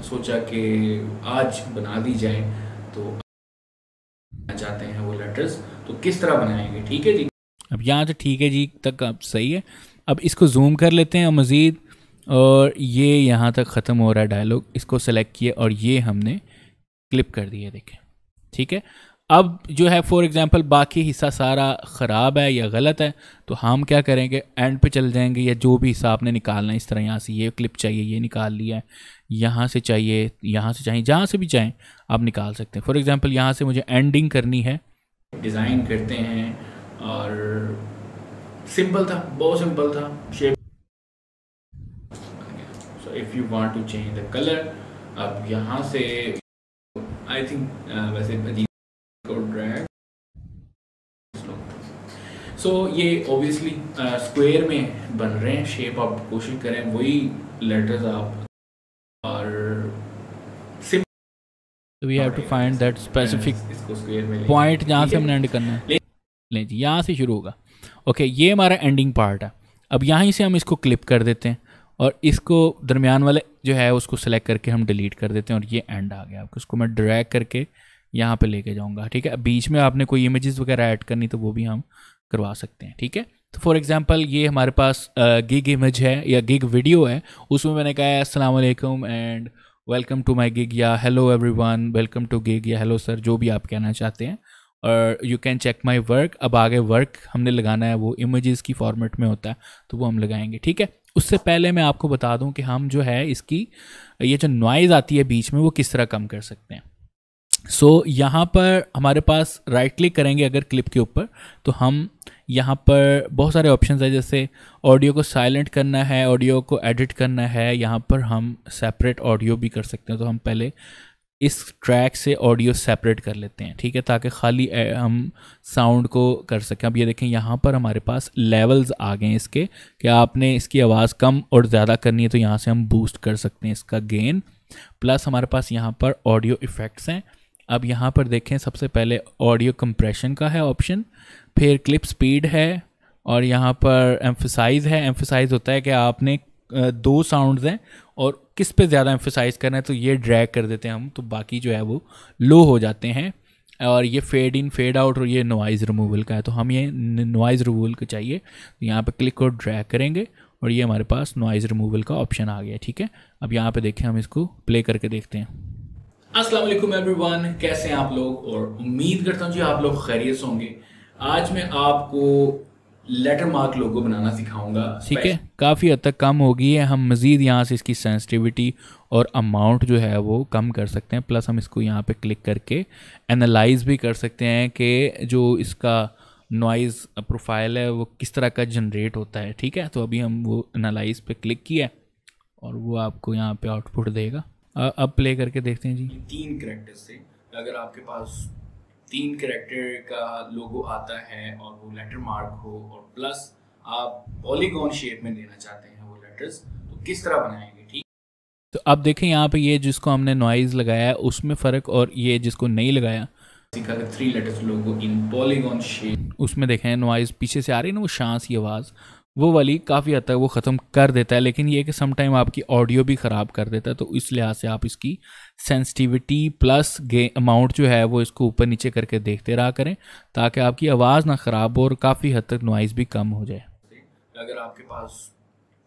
सोचा कि आज बना दी जाए, तो चाहते हैं वो लेटर्स, तो किस तरह बनाएंगे, ठीक है जी। अब यहाँ से ठीक है जी तक अब सही है। अब इसको जूम कर लेते हैं मज़ीद, और ये यहाँ तक ख़त्म हो रहा है डायलॉग, इसको सेलेक्ट किए और ये हमने क्लिप कर दिया, देखें ठीक है। अब जो है फॉर एग्जांपल बाकी हिस्सा सारा ख़राब है या गलत है, तो हम क्या करेंगे, एंड पे चल जाएंगे, या जो भी हिस्सा आपने निकालना है, इस तरह यहाँ से ये क्लिप चाहिए ये निकाल लिया है, यहाँ से चाहिए यहाँ से चाहिए, जहाँ से भी चाहें आप निकाल सकते हैं। फॉर एग्जांपल यहाँ से मुझे एंडिंग करनी है, डिज़ाइन करते हैं, और सिंपल था, बहुत सिंपल था shape. So if you want to change the colour, अब यहाँ से आई थिंक वैसे सो ये ऑब्वियसली स्क्वायर में बन रहे हैं शेप, आप कोशिश करें वही लेटर्स आप, और we have to find that specific point जहाँ से हमने एंड करना है। लें जी, यहाँ से शुरू होगा। ओके, ये हमारा एंडिंग पार्ट है। अब यहाँ से हम इसको क्लिप कर देते हैं और इसको दरमियान वाले जो है उसको सेलेक्ट करके हम डिलीट कर देते हैं, और ये एंड आ गया। आपको इसको मैं ड्रैग करके यहाँ पे लेके जाऊँगा, ठीक है। बीच में आपने कोई इमेजेस वगैरह ऐड करनी तो वो भी हम करवा सकते हैं, ठीक है। तो फॉर एग्जांपल ये हमारे पास गिग इमेज है या गिग वीडियो है, उसमें मैंने कहा है अस्सलाम वालेकुम and welcome to my gig, या hello everyone welcome to gig, या हेलो सर, जो भी आप कहना चाहते हैं, और you can check my work. अब आगे वर्क हमने लगाना है, वो इमेजेस की फॉर्मेट में होता है, तो वो हम लगाएंगे, ठीक है। उससे पहले मैं आपको बता दूं कि हम जो है इसकी ये जो नॉइज़ आती है बीच में वो किस तरह कम कर सकते हैं। सो यहाँ पर हमारे पास राइट क्लिक करेंगे अगर क्लिप के ऊपर, तो हम यहाँ पर बहुत सारे ऑप्शंस है, जैसे ऑडियो को साइलेंट करना है, ऑडियो को एडिट करना है, यहाँ पर हम सेपरेट ऑडियो भी कर सकते हैं। तो हम पहले इस ट्रैक से ऑडियो सेपरेट कर लेते हैं, ठीक है, ताकि खाली हम साउंड को कर सकें। अब ये देखें यहाँ पर हमारे पास लेवल्स आ गए हैं इसके, कि आपने इसकी आवाज़ कम और ज़्यादा करनी है तो यहाँ से हम बूस्ट कर सकते हैं इसका गेन। प्लस हमारे पास यहाँ पर ऑडियो इफ़ेक्ट्स हैं। अब यहाँ पर देखें सबसे पहले ऑडियो कंप्रेशन का है ऑप्शन, फिर क्लिप स्पीड है, और यहाँ पर एम्फसाइज़ है। एम्फसाइज़ होता है कि आपने दो साउंड्स हैं और किस पे ज़्यादा एम्फसाइज़ करना है, तो ये ड्रैग कर देते हैं हम, तो बाकी जो है वो लो हो जाते हैं। और ये फेड इन फेड आउट, और ये नॉइज़ रिमूवल का है, तो हम ये नॉइज़ रिमूवल को चाहिए, तो यहाँ पे क्लिक और ड्रैग करेंगे और ये हमारे पास नॉइज़ रिमूवल का ऑप्शन आ गया, ठीक है। अब यहाँ पे देखें, हम इसको प्ले करके देखते हैं। अस्सलाम वालेकुम एवरीवन, कैसे हैं आप लोग, और उम्मीद करता हूँ जी आप लोग खैरियत से होंगे। आज मैं आपको लेटर मार्क लोगो बनाना सिखाऊंगा, ठीक है। काफ़ी हद तक कम हो गई है, हम मज़ीद यहाँ से इसकी सेंसिटिविटी और अमाउंट जो है वो कम कर सकते हैं। प्लस हम इसको यहाँ पे क्लिक करके एनालाइज भी कर सकते हैं कि जो इसका नॉइज़ प्रोफाइल है वो किस तरह का जनरेट होता है, ठीक है। तो अभी हम वो एनालाइज पे क्लिक किया और वो आपको यहाँ पे आउटपुट देगा। अब प्ले करके देखते हैं जी। 3 कैरेक्टर से अगर आपके पास 3 कैरेक्टर का लोगो आता है और वो लेटर मार्क हो, और प्लस आप पॉलीगॉन शेप में देना चाहते हैं वो लेटर्स, तो किस तरह बनाएंगे, ठीक। तो अब देखें यहाँ पे ये जिसको हमने नॉइज़ लगाया है उसमें फ़र्क, और ये जिसको नहीं लगाया 3 लेटर्स लोगो इन पॉलीगॉन शेप, उसमें देखें नॉइज़ पीछे से आ रही है ना, वो शांस की आवाज़, वो वाली काफ़ी हद तक वो ख़त्म कर देता है। लेकिन ये कि सम टाइम आपकी ऑडियो भी ख़राब कर देता है, तो इस लिहाज से आप इसकी सेंसिटिविटी प्लस अमाउंट जो है वो इसको ऊपर नीचे करके देखते रहा करें, ताकि आपकी आवाज़ ना ख़राब हो और काफ़ी हद तक नॉइज़ भी कम हो जाए। अगर आपके पास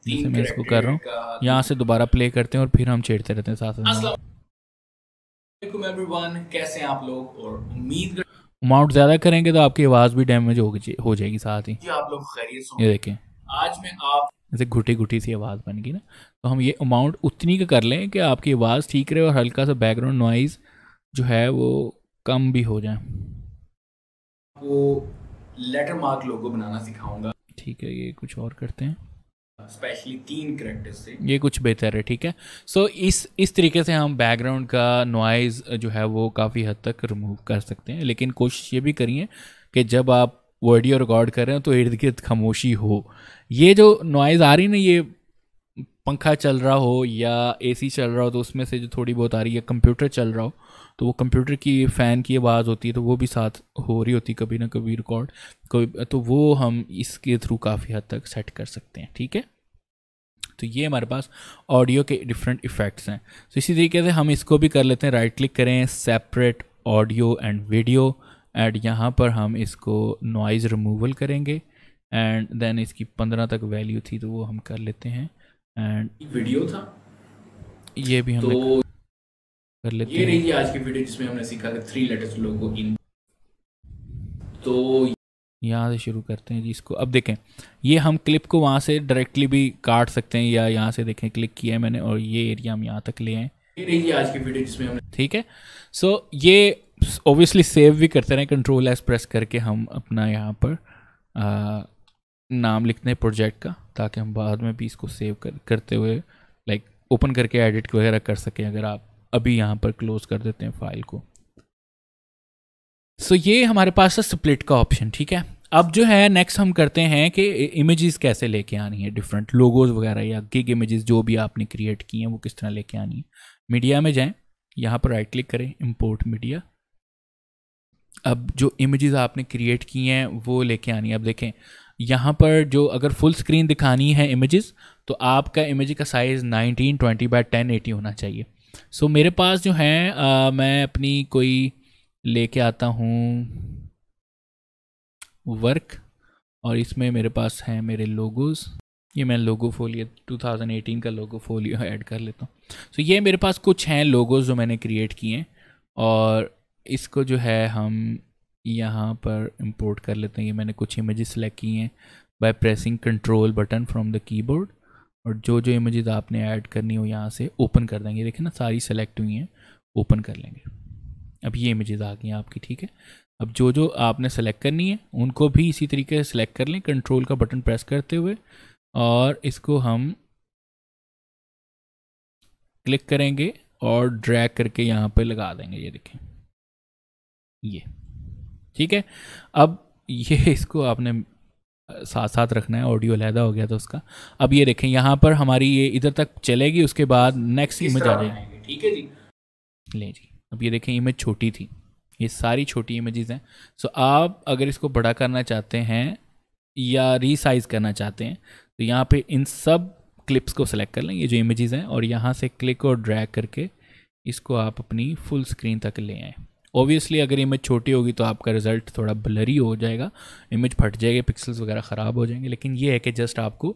जैसे मैं इसको कर रहा हूँ, यहाँ से दोबारा प्ले करते हैं और फिर हम छेड़ते रहते हैं साथ साथ। कैसे हैं आप लोग, और उम्मीद अमाउंट ज़्यादा करेंगे तो आपकी आवाज़ भी डैमेज हो जाएगी साथ ही। आप लोग खैरियत से, ये देखें आज में आप जैसे घुटी घुटी सी आवाज़ बन गई ना, तो हम ये अमाउंट उतनी का कर लें कि आपकी आवाज़ ठीक रहे और हल्का सा बैकग्राउंड नॉइज़ जो है वो कम भी हो जाए। वो लेटर मार्क लोगो बनाना सिखाऊंगा, ठीक है। ये कुछ और करते हैं, स्पेशली 3 कैरेक्टर से, ये कुछ बेहतर है, ठीक है। सो इस तरीके से हम बैकग्राउंड का नॉइज़ जो है वो काफ़ी हद तक रिमूव कर सकते हैं। लेकिन कोशिश ये भी करिए कि जब आप ऑडियो रिकॉर्ड कर रहे हो तो इर्द गिर्द खामोशी हो। ये जो नॉइज़ आ रही है ना, ये पंखा चल रहा हो या एसी चल रहा हो तो उसमें से जो थोड़ी बहुत आ रही है, कंप्यूटर चल रहा हो तो वो कंप्यूटर की फ़ैन की आवाज़ होती है तो वो भी साथ हो रही होती कभी ना कभी रिकॉर्ड, कोई तो वो हम इसके थ्रू काफ़ी हद तक सेट कर सकते हैं। ठीक है, तो ये हमारे पास ऑडियो के डिफरेंट इफ़ेक्ट्स हैं। तो इसी तरीके से हम इसको भी कर लेते हैं, राइट क्लिक करें, separate audio and video, and यहाँ पर हम इसको नॉइज़ रिमूवल करेंगे एंड देन इसकी 15 तक वैल्यू थी तो वो हम कर लेते हैं एंड वीडियो था ये भी हमने तो कर लेते ये हैं। रही थी आज की वीडियो जिसमें हमने सीखा था 3 लेटर्स लोगो इन। तो यहाँ से शुरू करते हैं जी इसको। अब देखें ये हम क्लिप को वहाँ से डायरेक्टली भी काट सकते हैं या यहाँ से देखें क्लिक किया है मैंने और ये एरिया हम यहाँ तक ले आए। ये रही थी आज की वीडियो जिसमें हमने, ठीक है, सो ये ऑब्वियसली सेव भी करते रहें, कंट्रोल एस प्रेस करके हम अपना यहाँ पर नाम लिखते हैं प्रोजेक्ट का, ताकि हम बाद में भी इसको सेव करते हुए लाइक ओपन करके एडिट वगैरह कर सकें अगर आप अभी यहाँ पर क्लोज कर देते हैं फाइल को। सो ये हमारे पास है स्प्लिट का ऑप्शन। ठीक है, अब जो है नेक्स्ट हम करते हैं कि इमेजेस कैसे लेके आनी है, डिफरेंट लोगोज वगैरह या गिग इमेजेस जो भी आपने क्रिएट की हैं वो किस तरह लेके आनी है। मीडिया में जाएं, यहाँ पर राइट क्लिक करें, इंपोर्ट मीडिया। अब जो इमेजेस आपने क्रिएट की हैं वो लेके आनी है। अब देखें यहाँ पर जो अगर फुल स्क्रीन दिखानी है इमेजेस तो आपका इमेज का साइज़ 1920x1080 होना चाहिए। सो मेरे पास जो है मैं अपनी कोई लेके आता हूँ वर्क और इसमें मेरे पास हैं मेरे लोगोस। ये मैं लोगो फोलियो 2018 का लोगो फोलियो ऐड कर लेता हूँ। सो ये मेरे पास कुछ हैं लोगोस जो मैंने क्रिएट किए हैं और इसको जो है हम यहाँ पर इंपोर्ट कर लेते हैं। ये मैंने कुछ इमेजेस सेलेक्ट किए हैं by pressing control button from the keyboard और जो जो इमेजेस आपने ऐड करनी हो यहाँ से ओपन कर देंगे। देखिए ना सारी सेलेक्ट हुई हैं, ओपन कर लेंगे। अब ये इमेजेस आ गई हैं आपकी। ठीक है, अब जो जो आपने सेलेक्ट करनी है उनको भी इसी तरीके से सेलेक्ट कर लें कंट्रोल का बटन प्रेस करते हुए और इसको हम क्लिक करेंगे और ड्रैग करके यहाँ पे लगा देंगे। ये देखें ये, ठीक है। अब ये इसको आपने साथ साथ रखना है, ऑडियो अलहदा हो गया तो उसका। अब ये देखें यहाँ पर हमारी ये इधर तक चलेगी, उसके बाद नेक्स्ट इमेज आ जाएगी। ठीक है जी, ले जी, अब ये देखें इमेज छोटी थी, ये सारी छोटी इमेजेस हैं। सो आप अगर इसको बड़ा करना चाहते हैं या रीसाइज करना चाहते हैं तो यहाँ पे इन सब क्लिप्स को सेलेक्ट कर लें, ये जो इमेजेस हैं, और यहाँ से क्लिक और ड्रैग करके इसको आप अपनी फुल स्क्रीन तक ले आएँ। ऑब्वियसली अगर इमेज छोटी होगी तो आपका रिजल्ट थोड़ा ब्लरी हो जाएगा, इमेज फट जाएगी, पिक्सल्स वगैरह ख़राब हो जाएंगे, लेकिन ये है कि जस्ट आपको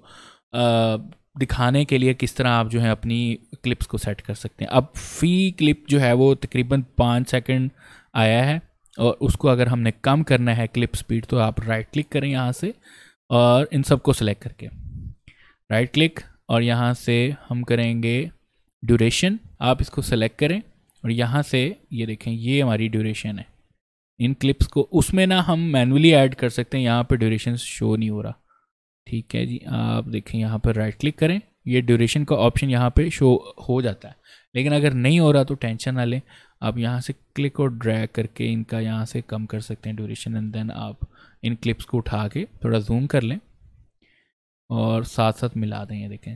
दिखाने के लिए किस तरह आप जो है अपनी क्लिप्स को सेट कर सकते हैं। अब फी क्लिप जो है वो तकरीबन 5 सेकंड आया है और उसको अगर हमने कम करना है क्लिप स्पीड तो आप राइट क्लिक करें यहाँ से और इन सब को सिलेक्ट करके राइट क्लिक और यहाँ से हम करेंगे ड्यूरेशन। आप इसको सेलेक्ट करें और यहाँ से ये देखें ये हमारी ड्यूरेशन है। इन क्लिप्स को उसमें ना हम मैनुअली ऐड कर सकते हैं, यहाँ पर ड्यूरेशन शो नहीं हो रहा। ठीक है जी, आप देखें यहाँ पर राइट क्लिक करें, ये ड्यूरेशन का ऑप्शन यहाँ पे शो हो जाता है, लेकिन अगर नहीं हो रहा तो टेंशन ना लें, आप यहाँ से क्लिक और ड्रैग करके इनका यहाँ से कम कर सकते हैं ड्यूरेशन एंड देन आप इन क्लिप्स को उठा के थोड़ा जूम कर लें और साथ साथ मिला दें। ये देखें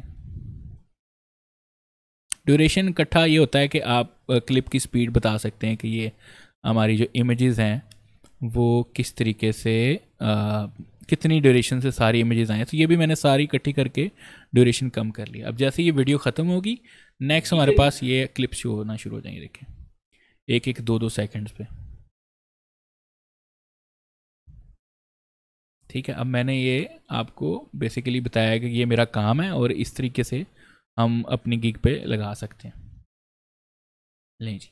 ड्यूरेशन इकट्ठा ये होता है कि आप क्लिप की स्पीड बता सकते हैं कि ये हमारी जो इमेजेस हैं वो किस तरीके से कितनी ड्यूरेशन से सारी इमेजेस आए। तो ये भी मैंने सारी इकट्ठी करके ड्यूरेशन कम कर लिया। अब जैसे ये वीडियो ख़त्म होगी नेक्स्ट हमारे पास ये क्लिप्स शो होना शुरू हो जाएंगे। देखें एक एक दो सेकंड्स पे। ठीक है, अब मैंने ये आपको बेसिकली बताया कि ये मेरा काम है और इस तरीके से हम अपनी गिग पे लगा सकते हैं। लें जी,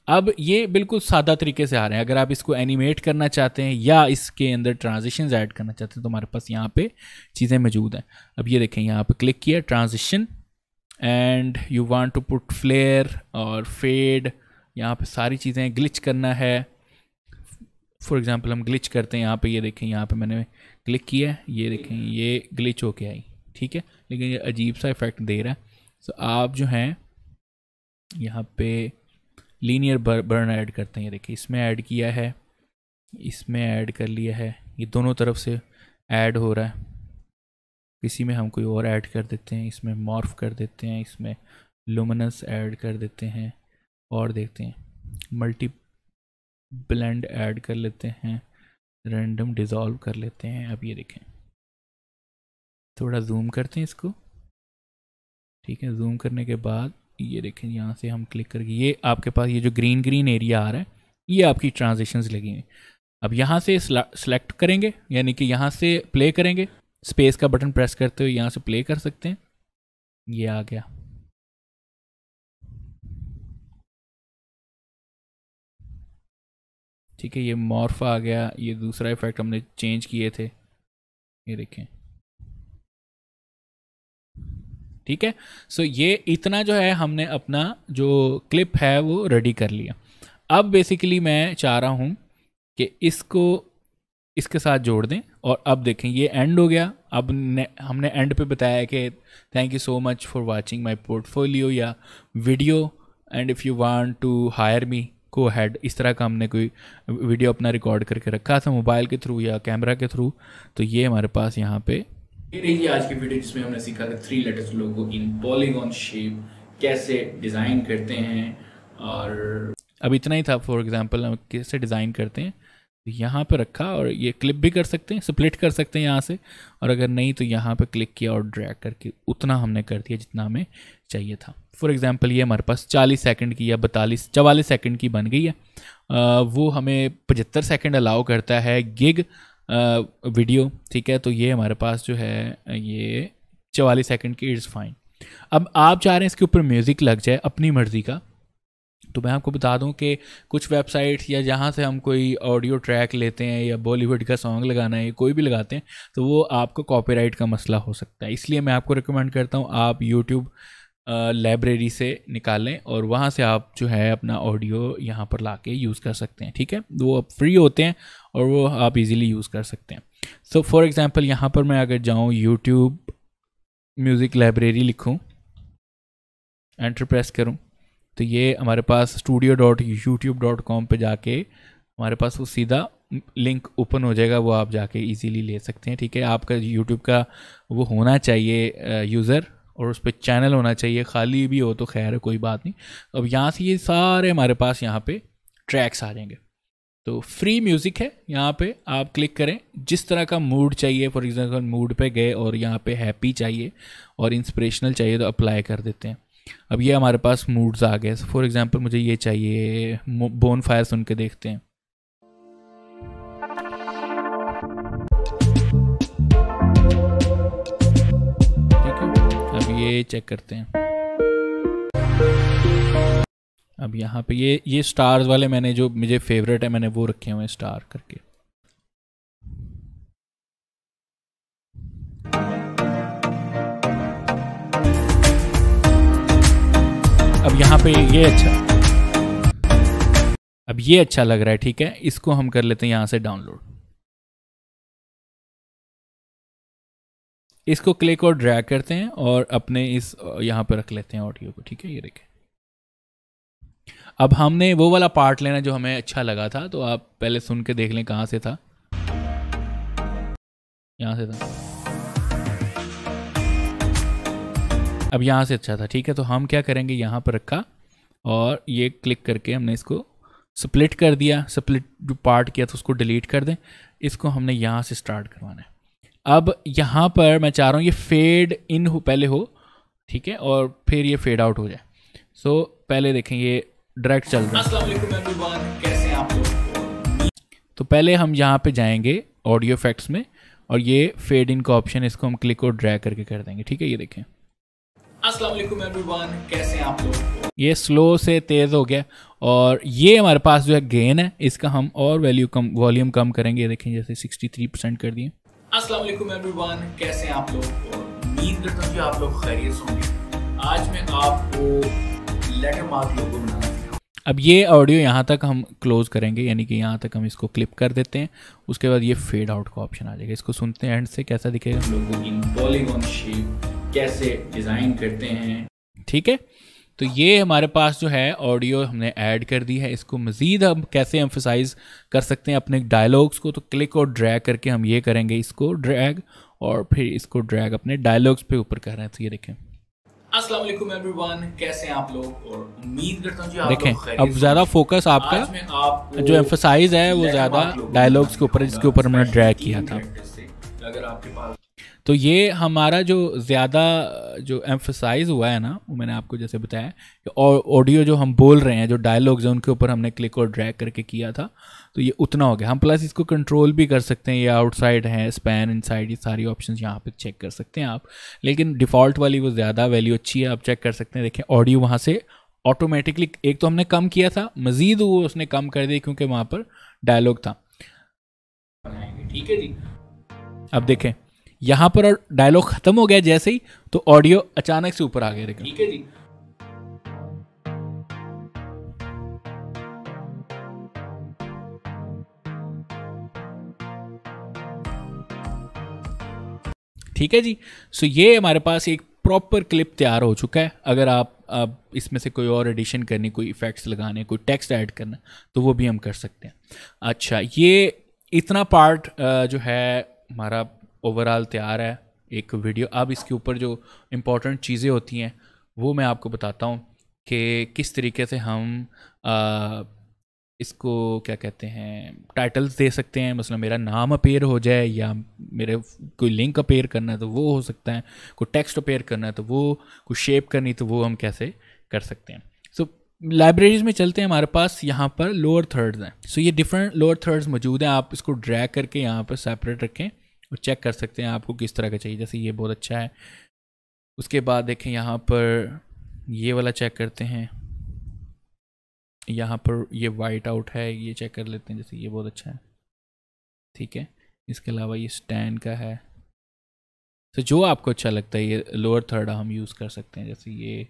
अब ये बिल्कुल सादा तरीके से आ रहे हैं। अगर आप इसको एनिमेट करना चाहते हैं या इसके अंदर ट्रांजिशंस ऐड करना चाहते हैं तो हमारे पास यहाँ पे चीज़ें मौजूद हैं। अब ये देखें यहाँ पे क्लिक किया transition and you want to put flare और फेड, यहाँ पे सारी चीज़ें ग्लिच करना है। फॉर एग्जांपल हम ग्लिच करते हैं यहाँ पे, ये देखें यहाँ पे मैंने क्लिक किया है, ये देखें ये ग्लिच होके आई। ठीक है, लेकिन ये अजीब सा इफेक्ट दे रहा है। तो आप जो हैं यहाँ पे लीनियर बर्न ऐड करते हैं। ये देखिए इसमें ऐड किया है, इसमें ऐड कर लिया है, ये दोनों तरफ से ऐड हो रहा है। किसी में हम कोई और ऐड कर देते हैं, इसमें मॉर्फ कर देते हैं, इसमें लुमिनस ऐड कर देते हैं, और देखते हैं मल्टी ब्लेंड ऐड कर लेते हैं, रैंडम डिज़ोल्व कर लेते हैं। अब ये देखें, थोड़ा जूम करते हैं इसको, ठीक है। जूम करने के बाद ये देखें, यहाँ से हम क्लिक करके ये आपके पास ये जो ग्रीन ग्रीन एरिया आ रहा है, ये आपकी ट्रांजिशंस लगेंगे। अब यहाँ से सेलेक्ट करेंगे, यानी कि यहाँ से प्ले करेंगे, स्पेस का बटन प्रेस करते हुए यहाँ से प्ले कर सकते हैं। ये आ गया, ठीक है। ये मॉर्फ आ गया, ये दूसरा इफेक्ट हमने चेंज किए थे, ये देखें, ठीक है। सो ये इतना जो है हमने अपना जो क्लिप है वो रेडी कर लिया। अब बेसिकली मैं चाह रहा हूँ कि इसको इसके साथ जोड़ दें, और अब देखें ये एंड हो गया। अब हमने एंड पे बताया कि thank you so much for watching my portfolio या video, and if you want to hire me go ahead. इस तरह का हमने कोई वीडियो अपना रिकॉर्ड करके रखा था मोबाइल के थ्रू या कैमरा के थ्रू, तो ये हमारे पास यहाँ पे ये रही आज की वीडियो जिसमें हमने सीखा था 3 लेटेस्ट लोगो इन पॉलीगॉन शेप कैसे डिज़ाइन करते हैं। और अब इतना ही था। फॉर एग्जांपल हम कैसे डिज़ाइन करते हैं, तो यहाँ पे रखा, और ये क्लिप भी कर सकते हैं, स्प्लिट कर सकते हैं यहाँ से, और अगर नहीं तो यहाँ पे क्लिक किया और ड्रैग करके उतना हमने कर दिया जितना हमें चाहिए था। फॉर एग्जांपल ये हमारे पास 40 सेकंड की या 44 सेकंड की बन गई है। वो हमें 75 सेकंड अलाउ करता है गिग वीडियो, ठीक है। तो ये हमारे पास जो है ये 44 सेकंड की इज़ फाइन। अब आप चाह रहे हैं इसके ऊपर म्यूज़िक लग जाए अपनी मर्ज़ी का, तो मैं आपको बता दूं कि कुछ वेबसाइट्स या जहाँ से हम कोई ऑडियो ट्रैक लेते हैं या बॉलीवुड का सॉन्ग लगाना है, कोई भी लगाते हैं, तो वो आपको कॉपीराइट का मसला हो सकता है। इसलिए मैं आपको रिकमेंड करता हूँ आप यूट्यूब लाइब्रेरी से निकालें और वहाँ से आप जो है अपना ऑडियो यहाँ पर ला के यूज़ कर सकते हैं, ठीक है। वो अब फ्री होते हैं और वो आप इजीली यूज़ कर सकते हैं। सो फॉर एग्जांपल यहाँ पर मैं अगर जाऊँ यूट्यूब म्यूज़िक लाइब्रेरी लिखूँ, एंटर प्रेस करूँ, तो ये हमारे पास studio.youtube.com पे जाके हमारे पास वो सीधा लिंक ओपन हो जाएगा, वो आप जाके इजीली ले सकते हैं, ठीक है। आपका यूट्यूब का वो होना चाहिए यूज़र, और उस पर चैनल होना चाहिए, खाली भी हो तो खैर है, कोई बात नहीं। अब यहाँ से ये सारे हमारे पास यहाँ पे ट्रैक्स आ जाएंगे। तो फ्री म्यूज़िक है, यहाँ पे आप क्लिक करें, जिस तरह का मूड चाहिए, फॉर एग्जांपल मूड पे गए और यहाँ पे हैप्पी चाहिए और इंस्पिरेशनल चाहिए तो अप्लाई कर देते हैं। अब ये हमारे पास मूड्स आ गए। फॉर एग्जांपल मुझे ये चाहिए, बोन फायर सुन के देखते हैं। ठीक है, अब ये चेक करते हैं। अब यहाँ पे ये स्टार्स वाले मैंने जो मुझे फेवरेट है मैंने वो रखे हुए हैं स्टार करके। अब यहाँ पे ये अच्छा लग रहा है, ठीक है। इसको हम कर लेते हैं यहाँ से डाउनलोड। इसको क्लिक और ड्रैग करते हैं और अपने इस यहाँ पे रख लेते हैं ऑडियो को, ठीक है। ये देखें, अब हमने वो वाला पार्ट लेना जो हमें अच्छा लगा था, तो आप पहले सुन के देख लें कहाँ से था। यहाँ से था, अब यहाँ से अच्छा था, ठीक है। तो हम क्या करेंगे, यहाँ पर रखा और ये क्लिक करके हमने इसको स्प्लिट कर दिया। स्प्लिट जो पार्ट किया था उसको डिलीट कर दें। इसको हमने यहाँ से स्टार्ट करवाना है। अब यहाँ पर मैं चाह रहा हूँ ये फेड इन हो पहले हो, ठीक है, और फिर ये फेड आउट हो जाए। सो पहले देखें ये डायरेक्ट चल रहा है। अस्सलाम वालेकुम एवरीवन, कैसे हैं आप लोग। तो पहले हम यहाँ पे जाएंगे ऑडियो इफेक्ट्स में और ये फेड इन का ऑप्शन, इसको हम क्लिक और ड्रैग करके कर देंगे, ठीक है। ये देखें, अस्सलाम वालेकुम एवरीवन, कैसे हैं आप लोग। ये स्लो से तेज़ हो गया और ये हमारे पास जो है गेन है, इसका हम और वॉल्यूम कम करेंगे। ये देखें जैसे 63% कर दिए। अस्सलाम वालेकुम एवरीवन, कैसे हैं आप लोग। उम्मीद करता हूँ कि आप लोग खैरियत से होंगे। आज मैं आपको लेटर मार्क लोगो बनाना सिखाऊंगा। अब ये ऑडियो यहाँ तक हम क्लोज करेंगे, यानी कि यहाँ तक हम इसको क्लिप कर देते हैं। उसके बाद ये फेड आउट का ऑप्शन आ जाएगा। इसको सुनते हैं एंड से कैसा दिखेगा। लोगो इन पॉलीगॉन शेप कैसे डिज़ाइन करते हैं, ठीक है। तो ये हमारे पास जो है ऑडियो हमने ऐड कर दी है। इसको मज़ीद हम कैसे एम्फसाइज कर सकते हैं अपने डायलॉग्स को, तो क्लिक और ड्रैग करके हम ये करेंगे, इसको ड्रैग और फिर इसको ड्रैग अपने डायलॉग्स पे ऊपर कर रहे हैं। तो ये देखें, अस्सलाम वालेकुम एवरीवन, कैसे हैं आप लोग और उम्मीद करता हूं कि आप देखें लोग खैरियत अब ज़्यादा से फोकस होंगे। आपका आज मैं आपको जो एम्फसाइज है वो ज़्यादा डायलॉग्स के ऊपर है, जिसके ऊपर हमने ड्रैग किया था। अगर आपके पास तो ये हमारा जो ज़्यादा जो एम्फसाइज हुआ है ना, वो मैंने आपको जैसे बताया कि ऑडियो जो हम बोल रहे हैं, जो डायलॉग्स हैं, उनके ऊपर हमने क्लिक और ड्रैग करके किया था। तो ये उतना हो गया। हम प्लस इसको कंट्रोल भी कर सकते हैं, ये आउटसाइड है, स्पैन, इनसाइड, ये सारी ऑप्शंस यहाँ पे चेक कर सकते हैं आप। लेकिन डिफ़ॉल्ट वाली वो ज़्यादा वैल्यू अच्छी है, आप चेक कर सकते हैं। देखें ऑडियो वहाँ से ऑटोमेटिकली, एक तो हमने कम किया था, मज़ीद वो उसने कम कर दिया क्योंकि वहाँ पर डायलॉग था। बनाएंगे, ठीक है जी। अब देखें यहाँ पर डायलॉग ख़त्म हो गया जैसे ही, तो ऑडियो अचानक से ऊपर आ गया। देखें, ठीक है जी। ठीक है जी। सो ये हमारे पास एक प्रॉपर क्लिप तैयार हो चुका है। अगर आप इसमें से कोई और एडिशन करनी, कोई इफ़ेक्ट्स लगाने, कोई टेक्स्ट ऐड करना, तो वो भी हम कर सकते हैं। अच्छा, ये इतना पार्ट जो है हमारा ओवरऑल तैयार है एक वीडियो। अब इसके ऊपर जो इम्पोर्टेंट चीज़ें होती हैं वो मैं आपको बताता हूँ कि किस तरीके से हम इसको क्या कहते हैं, टाइटल्स दे सकते हैं। मतलब मेरा नाम अपेयर हो जाए, या मेरे कोई लिंक अपेयर करना है तो वो हो सकता है, कोई टेक्स्ट अपेयर करना है तो वो, कोई शेप करनी तो वो हम कैसे कर सकते हैं। सो लाइब्रेरीज में चलते हैं। हमारे पास यहाँ पर लोअर थर्ड्स हैं। सो ये डिफरेंट लोअर थर्ड्स मौजूद हैं। आप इसको ड्रैग करके यहाँ पर सेपरेट रखें और चेक कर सकते हैं आपको किस तरह का चाहिए। जैसे ये बहुत अच्छा है। उसके बाद देखें यहाँ पर ये वाला चेक करते हैं। यहाँ पर ये वाइट आउट है, ये चेक कर लेते हैं। जैसे ये बहुत अच्छा है, ठीक है। इसके अलावा ये स्टैंड का है। तो जो आपको अच्छा लगता है, ये लोअर थर्ड हम यूज़ कर सकते हैं। जैसे ये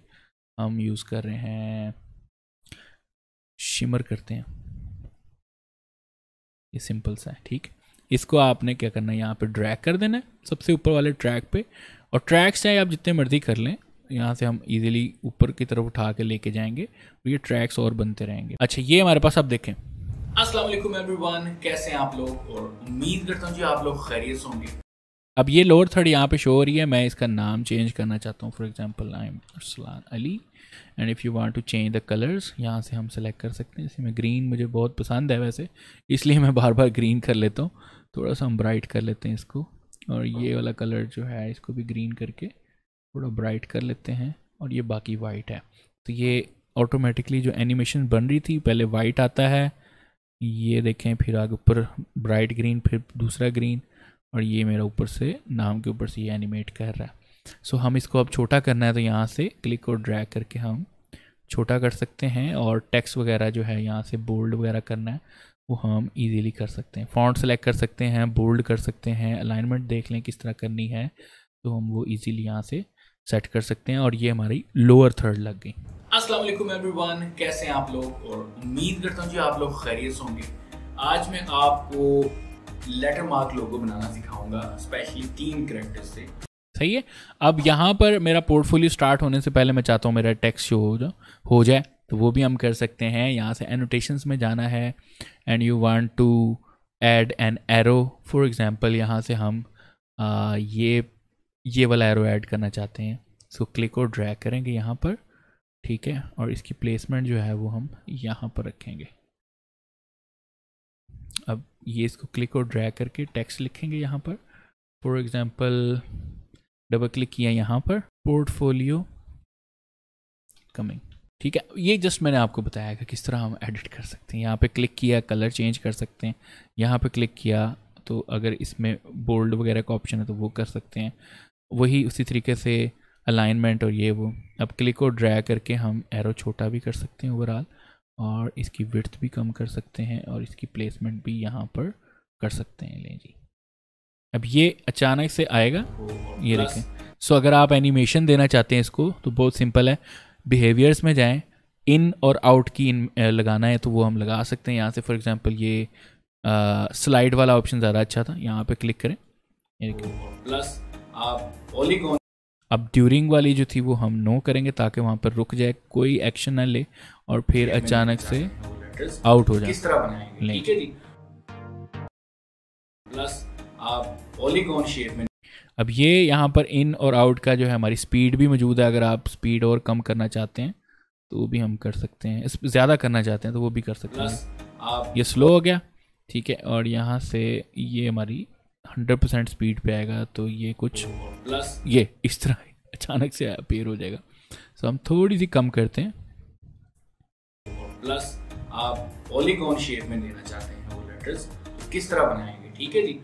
हम यूज़ कर रहे हैं, शिमर करते हैं, ये सिंपल सा है, ठीक। इसको आपने क्या करना है, यहाँ पे ड्रैग कर देना है सबसे ऊपर वाले ट्रैक पे। और ट्रैक्स चाहे आप जितने मर्जी कर लें, यहाँ से हम इजीली ऊपर की तरफ उठा के लेके जाएंगे और ये ट्रैक्स और बनते रहेंगे। अच्छा, ये हमारे पास अब देखें। अस्सलाम वालेकुम एवरीवन, कैसे हैं आप लोग और उम्मीद करता हूँ कि आप लोग खैरियत से होंगे। अब ये लोअर थर्ड यहाँ पे शो हो रही है। मैं इसका नाम चेंज करना चाहता हूँ। For example I am Arsalan Ali, and if you want to change the colours, यहाँ से हम सेलेक्ट कर सकते हैं। जैसे मैं ग्रीन, मुझे बहुत पसंद है वैसे, इसलिए मैं बार बार ग्रीन कर लेता हूँ। थोड़ा सा हम ब्राइट कर लेते हैं इसको, और ये वाला कलर जो है इसको भी ग्रीन करके थोड़ा ब्राइट कर लेते हैं, और ये बाकी वाइट है। तो ये ऑटोमेटिकली जो एनिमेशन बन रही थी, पहले वाइट आता है, ये देखें, फिर आगे ऊपर ब्राइट ग्रीन, फिर दूसरा ग्रीन, और ये मेरा ऊपर से नाम के ऊपर से ये एनिमेट कर रहा है। सो हम इसको अब छोटा करना है, तो यहाँ से क्लिक और ड्रैग करके हम छोटा कर सकते हैं। और टेक्स्ट वगैरह जो है यहाँ से बोल्ड वगैरह करना है, वो हम इजीली कर सकते हैं। फॉन्ट सेलेक्ट कर सकते हैं, बोल्ड कर सकते हैं, अलाइनमेंट देख लें किस तरह करनी है, तो हम वो इजीली यहाँ से सेट कर सकते हैं। और ये हमारी लोअर थर्ड लग गई। अस्सलाम वालेकुम एवरीवन, कैसे हैं आप लोग और उम्मीद करता हूँ कि आप लोग खैरियत से होंगे। आज मैं आपको लेटर मार्क लोगो बनाना सिखाऊंगा, स्पेशली 3 कैरेक्टर्स से। सही है। अब यहाँ पर मेरा पोर्टफोलियो स्टार्ट होने से पहले मैं चाहता हूँ मेरा टेक्स्ट शो हो जाए, तो वो भी हम कर सकते हैं। यहाँ से एनोटेशंस में जाना है, and you want to add an arrow. For example यहाँ से हम ये वाला एरो ऐड करना चाहते हैं। सो क्लिक और ड्रैग करेंगे यहाँ पर, ठीक है। और इसकी प्लेसमेंट जो है वो हम यहाँ पर रखेंगे। अब ये इसको क्लिक और ड्रैग करके टेक्स्ट लिखेंगे यहाँ पर। फॉर एग्जांपल डबल क्लिक किया यहाँ पर, पोर्टफोलियो कमिंग, ठीक है। ये जस्ट मैंने आपको बताया कि किस तरह हम एडिट कर सकते हैं। यहाँ पे क्लिक किया, कलर चेंज कर सकते हैं। यहाँ पे क्लिक किया तो अगर इसमें बोल्ड वगैरह का ऑप्शन है तो वो कर सकते हैं। वही उसी तरीके से अलाइनमेंट और ये वो। अब क्लिक और ड्रैग करके हम एरो छोटा भी कर सकते हैं ओवरऑल, और इसकी विड्थ भी कम कर सकते हैं, और इसकी प्लेसमेंट भी यहाँ पर कर सकते हैं। लें जी, अब ये अचानक से आएगा, ये देखें। सो अगर आप एनिमेशन देना चाहते हैं इसको, तो बहुत सिंपल है। बिहेवियर्स में जाएं, इन और आउट की लगाना है तो वो हम लगा सकते हैं यहाँ से। फॉर एग्जांपल ये स्लाइड वाला ऑप्शन ज़्यादा अच्छा था, यहाँ पे क्लिक करें, ये देखें। प्लस आप पॉलीगॉन, अब ड्यूरिंग वाली जो थी वो हम नो करेंगे ताकि वहाँ पर रुक जाए, कोई एक्शन ना ले, और फिर अचानक से आउट हो जाए। किस तरह बनाएंगे, ठीक है जी। प्लस आप पॉलीगॉन शेप में, अब ये यहाँ पर इन और आउट का जो है हमारी स्पीड भी मौजूद है। अगर आप स्पीड और कम करना चाहते हैं तो वो भी हम कर सकते हैं, ज़्यादा करना चाहते हैं तो वो भी कर सकते हैं। ये स्लो हो गया, ठीक है। और यहाँ से ये हमारी 100% स्पीड पे आएगा, तो ये कुछ प्लस ये इस तरह अचानक से अपीयर हो जाएगा। तो हम थोड़ी सी कम करते हैं। प्लस आप पॉलीगॉन शेप में देना चाहते हैं वो लेटर्स, किस तरह बनाएंगे, ठीक है जी।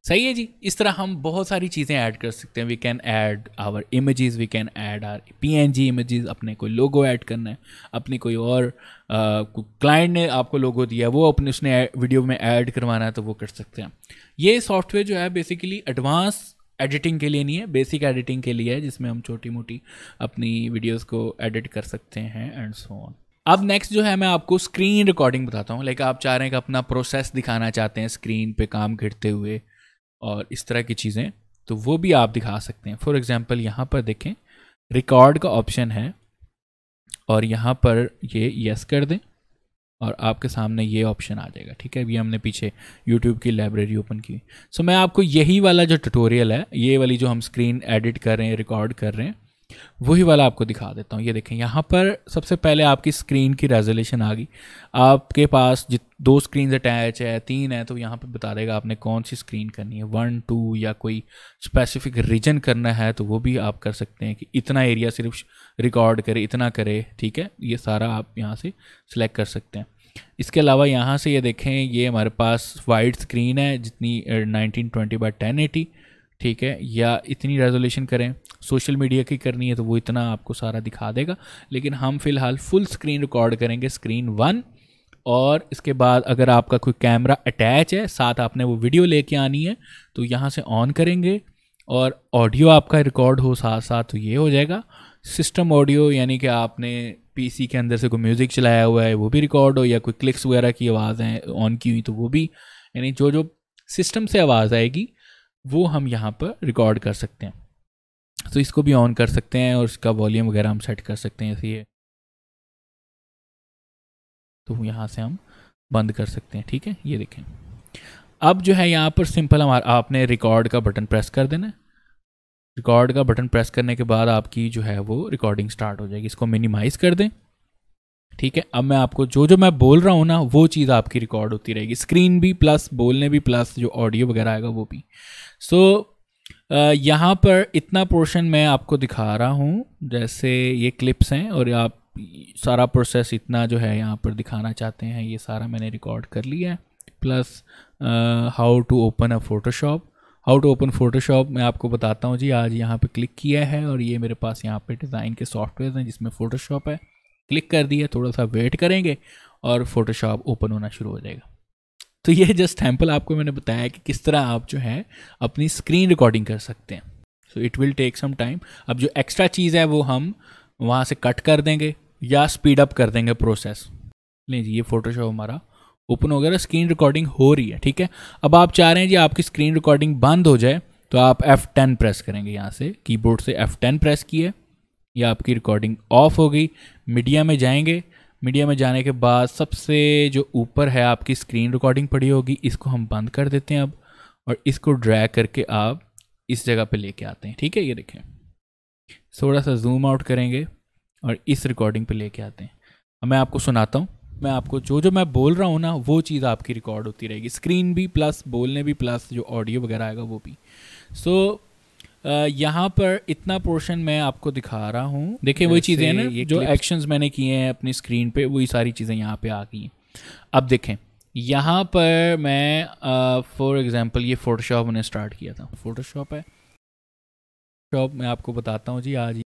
सही है जी। इस तरह हम बहुत सारी चीज़ें ऐड कर सकते हैं। We can add our images, we can add our PNG images. अपने कोई लोगो ऐड करना है, अपनी कोई और क्लाइंट ने आपको लोगो दिया, वो अपने उसने वीडियो में ऐड करवाना है तो वो कर सकते हैं। ये सॉफ्टवेयर जो है बेसिकली एडवांस एडिटिंग के लिए नहीं है, बेसिक एडिटिंग के लिए है, जिसमें हम छोटी मोटी अपनी वीडियोस को एडिट कर सकते हैं एंड सो ऑन। अब नेक्स्ट जो है मैं आपको स्क्रीन रिकॉर्डिंग बताता हूँ। लाइक आप चाह रहे हैं कि अपना प्रोसेस दिखाना चाहते हैं स्क्रीन पे काम करते हुए और इस तरह की चीज़ें, तो वो भी आप दिखा सकते हैं। फॉर एग्जांपल यहाँ पर देखें रिकॉर्ड का ऑप्शन है और यहाँ पर ये यस कर दें और आपके सामने ये ऑप्शन आ जाएगा, ठीक है। अभी हमने पीछे YouTube की लाइब्रेरी ओपन की। सो मैं आपको यही वाला जो ट्यूटोरियल है, ये वाली जो हम स्क्रीन एडिट कर रहे हैं, रिकॉर्ड कर रहे हैं, वही वाला आपको दिखा देता हूँ। ये देखें यहाँ पर सबसे पहले आपकी स्क्रीन की रेजोल्यूशन आ गई। आपके पास 2 स्क्रीन अटैच है, 3 है, तो यहाँ पर बता देगा आपने कौन सी स्क्रीन करनी है, 1, 2 या कोई स्पेसिफिक रीजन करना है तो वो भी आप कर सकते हैं कि इतना एरिया सिर्फ रिकॉर्ड करे, इतना करे, ठीक है। ये सारा आप यहाँ से सिलेक्ट कर सकते हैं। इसके अलावा यहाँ से ये देखें, ये हमारे पास वाइड स्क्रीन है जितनी 1920x1080, ठीक है, या इतनी रेजोल्यूशन करें। सोशल मीडिया की करनी है तो वो इतना आपको सारा दिखा देगा, लेकिन हम फिलहाल फुल स्क्रीन रिकॉर्ड करेंगे, स्क्रीन 1। और इसके बाद अगर आपका कोई कैमरा अटैच है, साथ आपने वो वीडियो लेके आनी है, तो यहाँ से ऑन करेंगे और ऑडियो आपका रिकॉर्ड हो साथ साथ, तो ये हो जाएगा सिस्टम ऑडियो, यानी कि आपने PC के अंदर से कोई म्यूज़िक चलाया हुआ है वो भी रिकॉर्ड हो, या कोई क्लिक्स वगैरह की आवाज़ है ऑन की हुई तो वो भी, यानी जो जो सिस्टम से आवाज़ आएगी वो हम यहाँ पर रिकॉर्ड कर सकते हैं। तो इसको भी ऑन कर सकते हैं और इसका वॉल्यूम वगैरह हम सेट कर सकते हैं, ऐसे ये तो यहाँ से हम बंद कर सकते हैं, ठीक है। ये देखें, अब जो है यहाँ पर सिंपल हमारा आपने रिकॉर्ड का बटन प्रेस कर देना है। रिकॉर्ड का बटन प्रेस करने के बाद आपकी जो है वो रिकॉर्डिंग स्टार्ट हो जाएगी। इसको मिनिमाइज़ कर दें, ठीक है। अब मैं आपको जो जो मैं बोल रहा हूँ ना वो चीज़ आपकी रिकॉर्ड होती रहेगी, स्क्रीन भी प्लस बोलने भी प्लस जो ऑडियो वगैरह आएगा वो भी। सो यहाँ पर इतना पोर्शन मैं आपको दिखा रहा हूँ, जैसे ये क्लिप्स हैं और आप सारा प्रोसेस इतना जो है यहाँ पर दिखाना चाहते हैं, ये सारा मैंने रिकॉर्ड कर लिया है। Plus how to open a Photoshop, how to open Photoshop मैं आपको बताता हूँ जी। आज यहाँ पे क्लिक किया है और ये मेरे पास यहाँ पे डिज़ाइन के सॉफ्टवेयर हैं जिसमें फ़ोटोशॉप है। क्लिक कर दिया, थोड़ा सा वेट करेंगे और फोटोशॉप ओपन होना शुरू हो जाएगा। तो ये जस्ट सैम्पल आपको मैंने बताया कि किस तरह आप जो है अपनी स्क्रीन रिकॉर्डिंग कर सकते हैं। So it will take some time. अब जो एक्स्ट्रा चीज़ है वो हम वहाँ से कट कर देंगे या स्पीड अप कर देंगे प्रोसेस। लीजिए ये फोटोशॉप हमारा ओपन हो गया, स्क्रीन रिकॉर्डिंग हो रही है, ठीक है। अब आप चाह रहे हैं जी आपकी स्क्रीन रिकॉर्डिंग बंद हो जाए, तो आप F10 प्रेस करेंगे, यहाँ से कीबोर्ड से F10 प्रेस किए, या आपकी रिकॉर्डिंग ऑफ हो गई। मीडिया में जाएंगे, मीडिया में जाने के बाद सबसे जो ऊपर है आपकी स्क्रीन रिकॉर्डिंग पड़ी होगी, इसको हम बंद कर देते हैं अब, और इसको ड्रैग करके आप इस जगह पे लेके आते हैं, ठीक है। ये देखें, थोड़ा सा जूम आउट करेंगे और इस रिकॉर्डिंग पे लेके आते हैं। अब मैं आपको सुनाता हूँ, मैं आपको जो जो मैं बोल रहा हूँ ना वो चीज़ आपकी रिकॉर्ड होती रहेगी, स्क्रीन भी प्लस बोलने भी प्लस जो ऑडियो वगैरह आएगा वो भी। सो यहाँ पर इतना पोर्शन मैं आपको दिखा रहा हूँ। देखिए वही चीज़ें हैं ना, ये जो एक्शंस मैंने किए हैं अपनी स्क्रीन पे, वही सारी चीज़ें यहाँ पे आ गई हैं। अब देखें यहाँ पर मैं फॉर एग्जांपल ये फ़ोटोशॉप मैंने स्टार्ट किया था, फ़ोटोशॉप है, फ़ोटोशॉप मैं आपको बताता हूँ जी आज।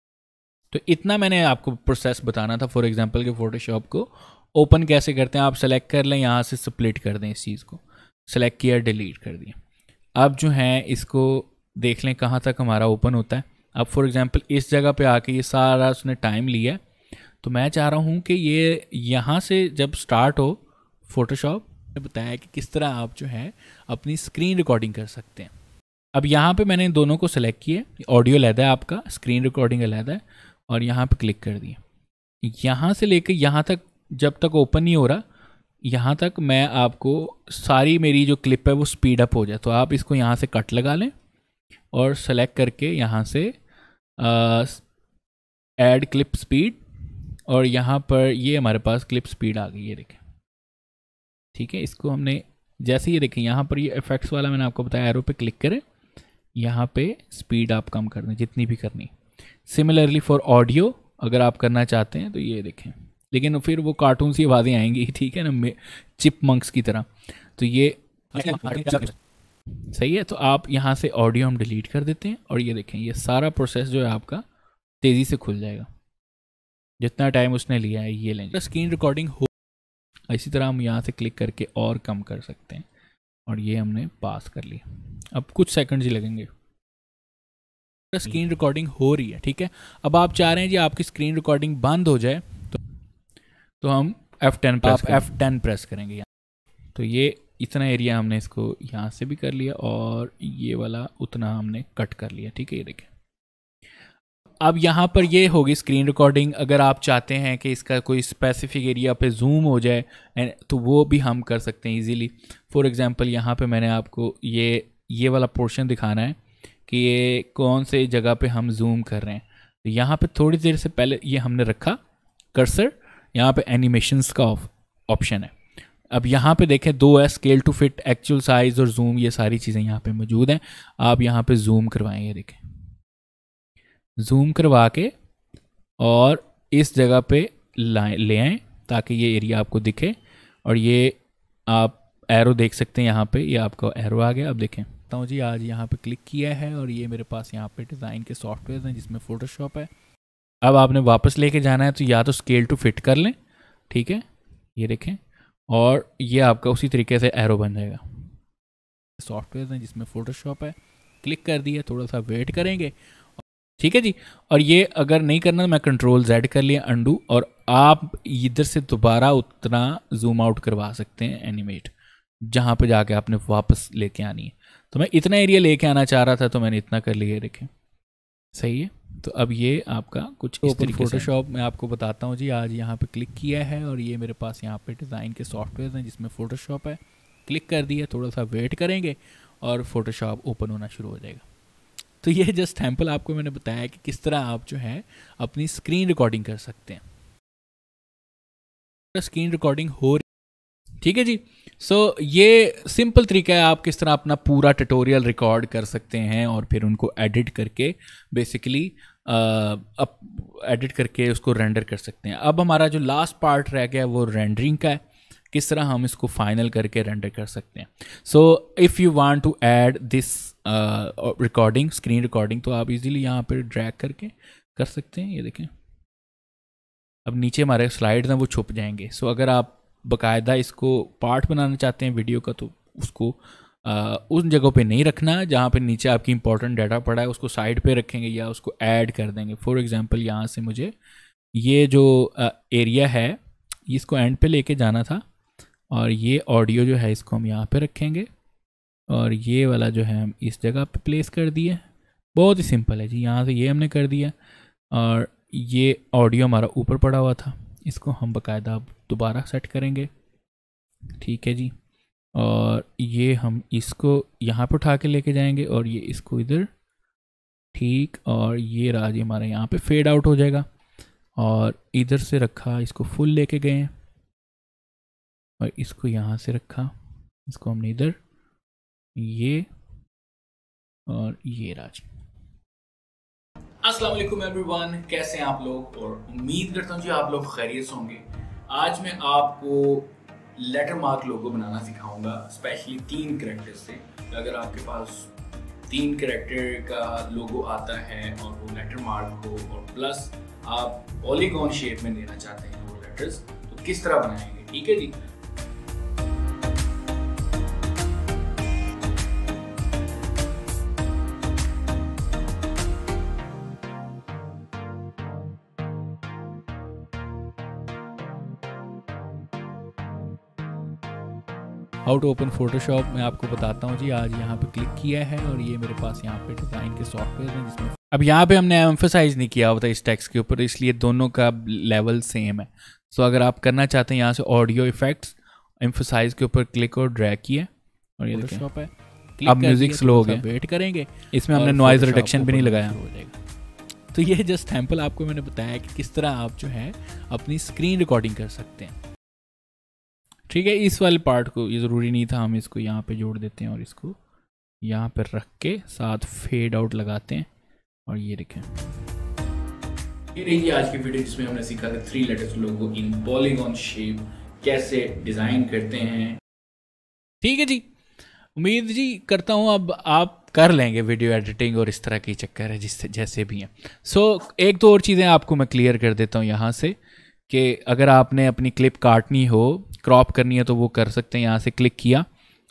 तो इतना मैंने आपको प्रोसेस बताना था। फॉर एग्जांपल कि फ़ोटोशॉप को ओपन कैसे करते हैं, आप सेलेक्ट कर लें, यहाँ से स्प्लिट कर दें, इस चीज़ को सेलेक्ट किया, डिलीट कर दिया। अब जो है इसको देख लें कहाँ तक हमारा ओपन होता है। अब फॉर एग्जांपल इस जगह पे आके ये सारा उसने टाइम लिया, तो मैं चाह रहा हूँ कि ये यहाँ से जब स्टार्ट हो फ़ोटोशॉप ने बताया कि किस तरह आप जो है अपनी स्क्रीन रिकॉर्डिंग कर सकते हैं। अब यहाँ पे मैंने दोनों को सेलेक्ट किए, ऑडियो अलग है आपका, स्क्रीन रिकॉर्डिंग अलग है, और यहाँ पे क्लिक कर दिया। यहाँ से लेकर यहाँ तक जब तक ओपन नहीं हो रहा यहाँ तक मैं आपको सारी मेरी जो क्लिप है वो स्पीड अप हो जाए। तो आप इसको यहाँ से कट लगा लें और सेलेक्ट करके यहाँ से ऐड क्लिप स्पीड, और यहाँ पर ये हमारे पास क्लिप स्पीड आ गई, ये देखें। ठीक है, इसको हमने जैसे ये देखें यहाँ पर ये इफेक्ट्स वाला मैंने आपको बताया, एरो पे क्लिक करें, यहाँ पे स्पीड आप कम कर दें जितनी भी करनी। सिमिलरली फॉर ऑडियो अगर आप करना चाहते हैं तो ये देखें, लेकिन फिर वो कार्टून सी आवाज़ें आएंगी, ठीक है ना, चिपमंक्स की तरह। तो ये सही है। तो आप यहाँ से ऑडियो हम डिलीट कर देते हैं और ये देखें ये सारा प्रोसेस जो है आपका तेज़ी से खुल जाएगा। जितना टाइम उसने लिया है ये लेंगे। स्क्रीन रिकॉर्डिंग हो, इसी तरह हम यहाँ से क्लिक करके और कम कर सकते हैं, और ये हमने पास कर लिया। अब कुछ सेकंड्स ही लगेंगे, स्क्रीन रिकॉर्डिंग हो रही है। ठीक है, अब आप चाह रहे हैं जी आपकी स्क्रीन रिकॉर्डिंग बंद हो जाए, तो हम F10 प्रेस करेंगे यहाँ। तो ये इतना एरिया हमने इसको यहाँ से भी कर लिया और ये वाला उतना हमने कट कर लिया। ठीक है, ये देखें। अब यहाँ पर ये होगी स्क्रीन रिकॉर्डिंग। अगर आप चाहते हैं कि इसका कोई स्पेसिफिक एरिया पे जूम हो जाए तो वो भी हम कर सकते हैं इजीली। फॉर एग्जांपल यहाँ पे मैंने आपको ये वाला पोर्शन दिखाना है कि ये कौन से जगह पे हम जूम कर रहे हैं। तो यहाँ पे थोड़ी देर से पहले ये हमने रखा कर्सर, यहाँ पे एनिमेशंस का ऑप्शन है। अब यहाँ पे देखें 2 है, scale to fit, actual size और जूम, ये सारी चीज़ें यहाँ पे मौजूद हैं। आप यहाँ पे जूम करवाएं, ये देखें, जूम करवा के और इस जगह पे ले आएँ ताकि ये एरिया आपको दिखे। और ये आप एरो देख सकते हैं यहाँ पे, ये आपका एरो आ गया। अब देखें तो जी आज यहाँ पे क्लिक किया है और ये मेरे पास यहाँ पे डिज़ाइन के सॉफ्टवेयर हैं जिसमें फ़ोटोशॉप है। अब आपने वापस लेके जाना है तो या तो स्केल टू फिट कर लें, ठीक है, ये देखें, और ये आपका उसी तरीके से एरो बन जाएगा। सॉफ्टवेयर हैं जिसमें फ़ोटोशॉप है, क्लिक कर दिया, थोड़ा सा वेट करेंगे, ठीक है जी। और ये अगर नहीं करना तो मैं Ctrl+Z कर लिया, अंडू, और आप इधर से दोबारा उतना जूम आउट करवा सकते हैं एनिमेट, जहाँ पे जाके आपने वापस लेके आनी है। तो मैं इतना एरिया लेके आना चाह रहा था तो मैंने इतना कर लिया, देखें, सही है। तो अब ये आपका कुछ इस तरीके से फोटोशॉप मैं आपको बताता हूँ जी। आज यहाँ पे क्लिक किया है और ये मेरे पास यहाँ पे डिज़ाइन के सॉफ्टवेयर हैं जिसमें फ़ोटोशॉप है, क्लिक कर दिया, थोड़ा सा वेट करेंगे और फोटोशॉप ओपन होना शुरू हो जाएगा। तो ये जस्ट सैम्पल आपको मैंने बताया कि किस तरह आप जो है अपनी स्क्रीन रिकॉर्डिंग कर सकते हैं। स्क्रीन रिकॉर्डिंग हो रही, ठीक है जी। सो ये सिंपल तरीका है आप किस तरह अपना पूरा ट्यूटोरियल रिकॉर्ड कर सकते हैं और फिर उनको एडिट करके बेसिकली एडिट करके उसको रेंडर कर सकते हैं। अब हमारा जो लास्ट पार्ट रह गया वो रेंडरिंग का है, किस तरह हम इसको फाइनल करके रेंडर कर सकते हैं। So if you want to add this recording, screen recording, तो आप इजीली यहाँ पर ड्रैग करके कर सकते हैं। ये देखें, अब नीचे हमारे स्लाइड्स हैं वो छुप जाएंगे। सो अगर आप बाकायदा इसको पार्ट बनाना चाहते हैं वीडियो का तो उसको उन जगहों पे नहीं रखना जहाँ पे नीचे आपकी इंपॉर्टेंट डाटा पड़ा है, उसको साइड पे रखेंगे या उसको ऐड कर देंगे। फॉर एग्जांपल यहाँ से मुझे ये जो एरिया है इसको एंड पे लेके जाना था और ये ऑडियो जो है इसको हम यहाँ पे रखेंगे और ये वाला जो है हम इस जगह पे प्लेस कर दिए। बहुत ही सिंपल है जी। यहाँ से ये हमने कर दिया और ये ऑडियो हमारा ऊपर पड़ा हुआ था, इसको हम बाकायदा दोबारा सेट करेंगे, ठीक है जी। और ये हम इसको यहाँ पर उठा के लेके जाएंगे और ये इसको इधर, ठीक, और ये राज हमारा यहाँ पे फेड आउट हो जाएगा। और इधर से रखा, इसको फुल लेके गए और इसको यहाँ से रखा, इसको हमने इधर, ये और ये राज। अस्सलाम वालेकुम एवरीवन, कैसे हैं आप लोग? और उम्मीद करता हूँ जी आप लोग खैरियत से होंगे। आज मैं आपको लेटर मार्क लोगो बनाना सिखाऊंगा, स्पेशली 3 कैरेक्टर्स से। अगर आपके पास 3 कैरेक्टर का लोगो आता है और वो लेटर मार्क हो और प्लस आप पॉलीगॉन शेप में देना चाहते हैं वो लेटर्स, तो किस तरह बनाएंगे, ठीक है जी। हाउ टू ओपन फोटोशॉप मैं आपको बताता हूँ जी। आज यहाँ पे क्लिक किया है और ये मेरे पास यहाँ पे डिज़ाइन के सॉफ्टवेयर हैं जिसमें अब यहाँ पे हमने एम्फसाइज नहीं किया होता इस टेक्स्ट के ऊपर, इसलिए दोनों का लेवल सेम है। सो अगर आप करना चाहते हैं यहाँ से ऑडियो इफेक्ट्स, एम्फसाइज के ऊपर क्लिक और ड्रैग किया और ये फोटोशॉप है। अब म्यूजिक स्लो हो गया, वेट करेंगे। इसमें हमने नॉइज रिडक्शन भी नहीं लगाया। तो ये जस्ट सैंपल आपको मैंने बताया कि किस तरह आप जो है अपनी स्क्रीन रिकॉर्डिंग कर सकते हैं। ठीक है, इस वाले पार्ट को ये ज़रूरी नहीं था, हम इसको यहाँ पे जोड़ देते हैं और इसको यहाँ पर रख के साथ फेड आउट लगाते हैं और ये देखें। ये रही आज की वीडियो जिसमें हमने सीखा था 3 लेटेस्ट लोगो इन पॉलीगॉन शेप कैसे डिज़ाइन करते हैं। ठीक है जी, उम्मीद जी करता हूँ अब आप कर लेंगे वीडियो एडिटिंग और इस तरह की चक्कर है जिससे जैसे भी हैं। सो एक दो और चीज़ें आपको मैं क्लियर कर देता हूँ यहाँ से कि अगर आपने अपनी क्लिप काटनी हो, क्रॉप करनी है तो वो कर सकते हैं। यहाँ से क्लिक किया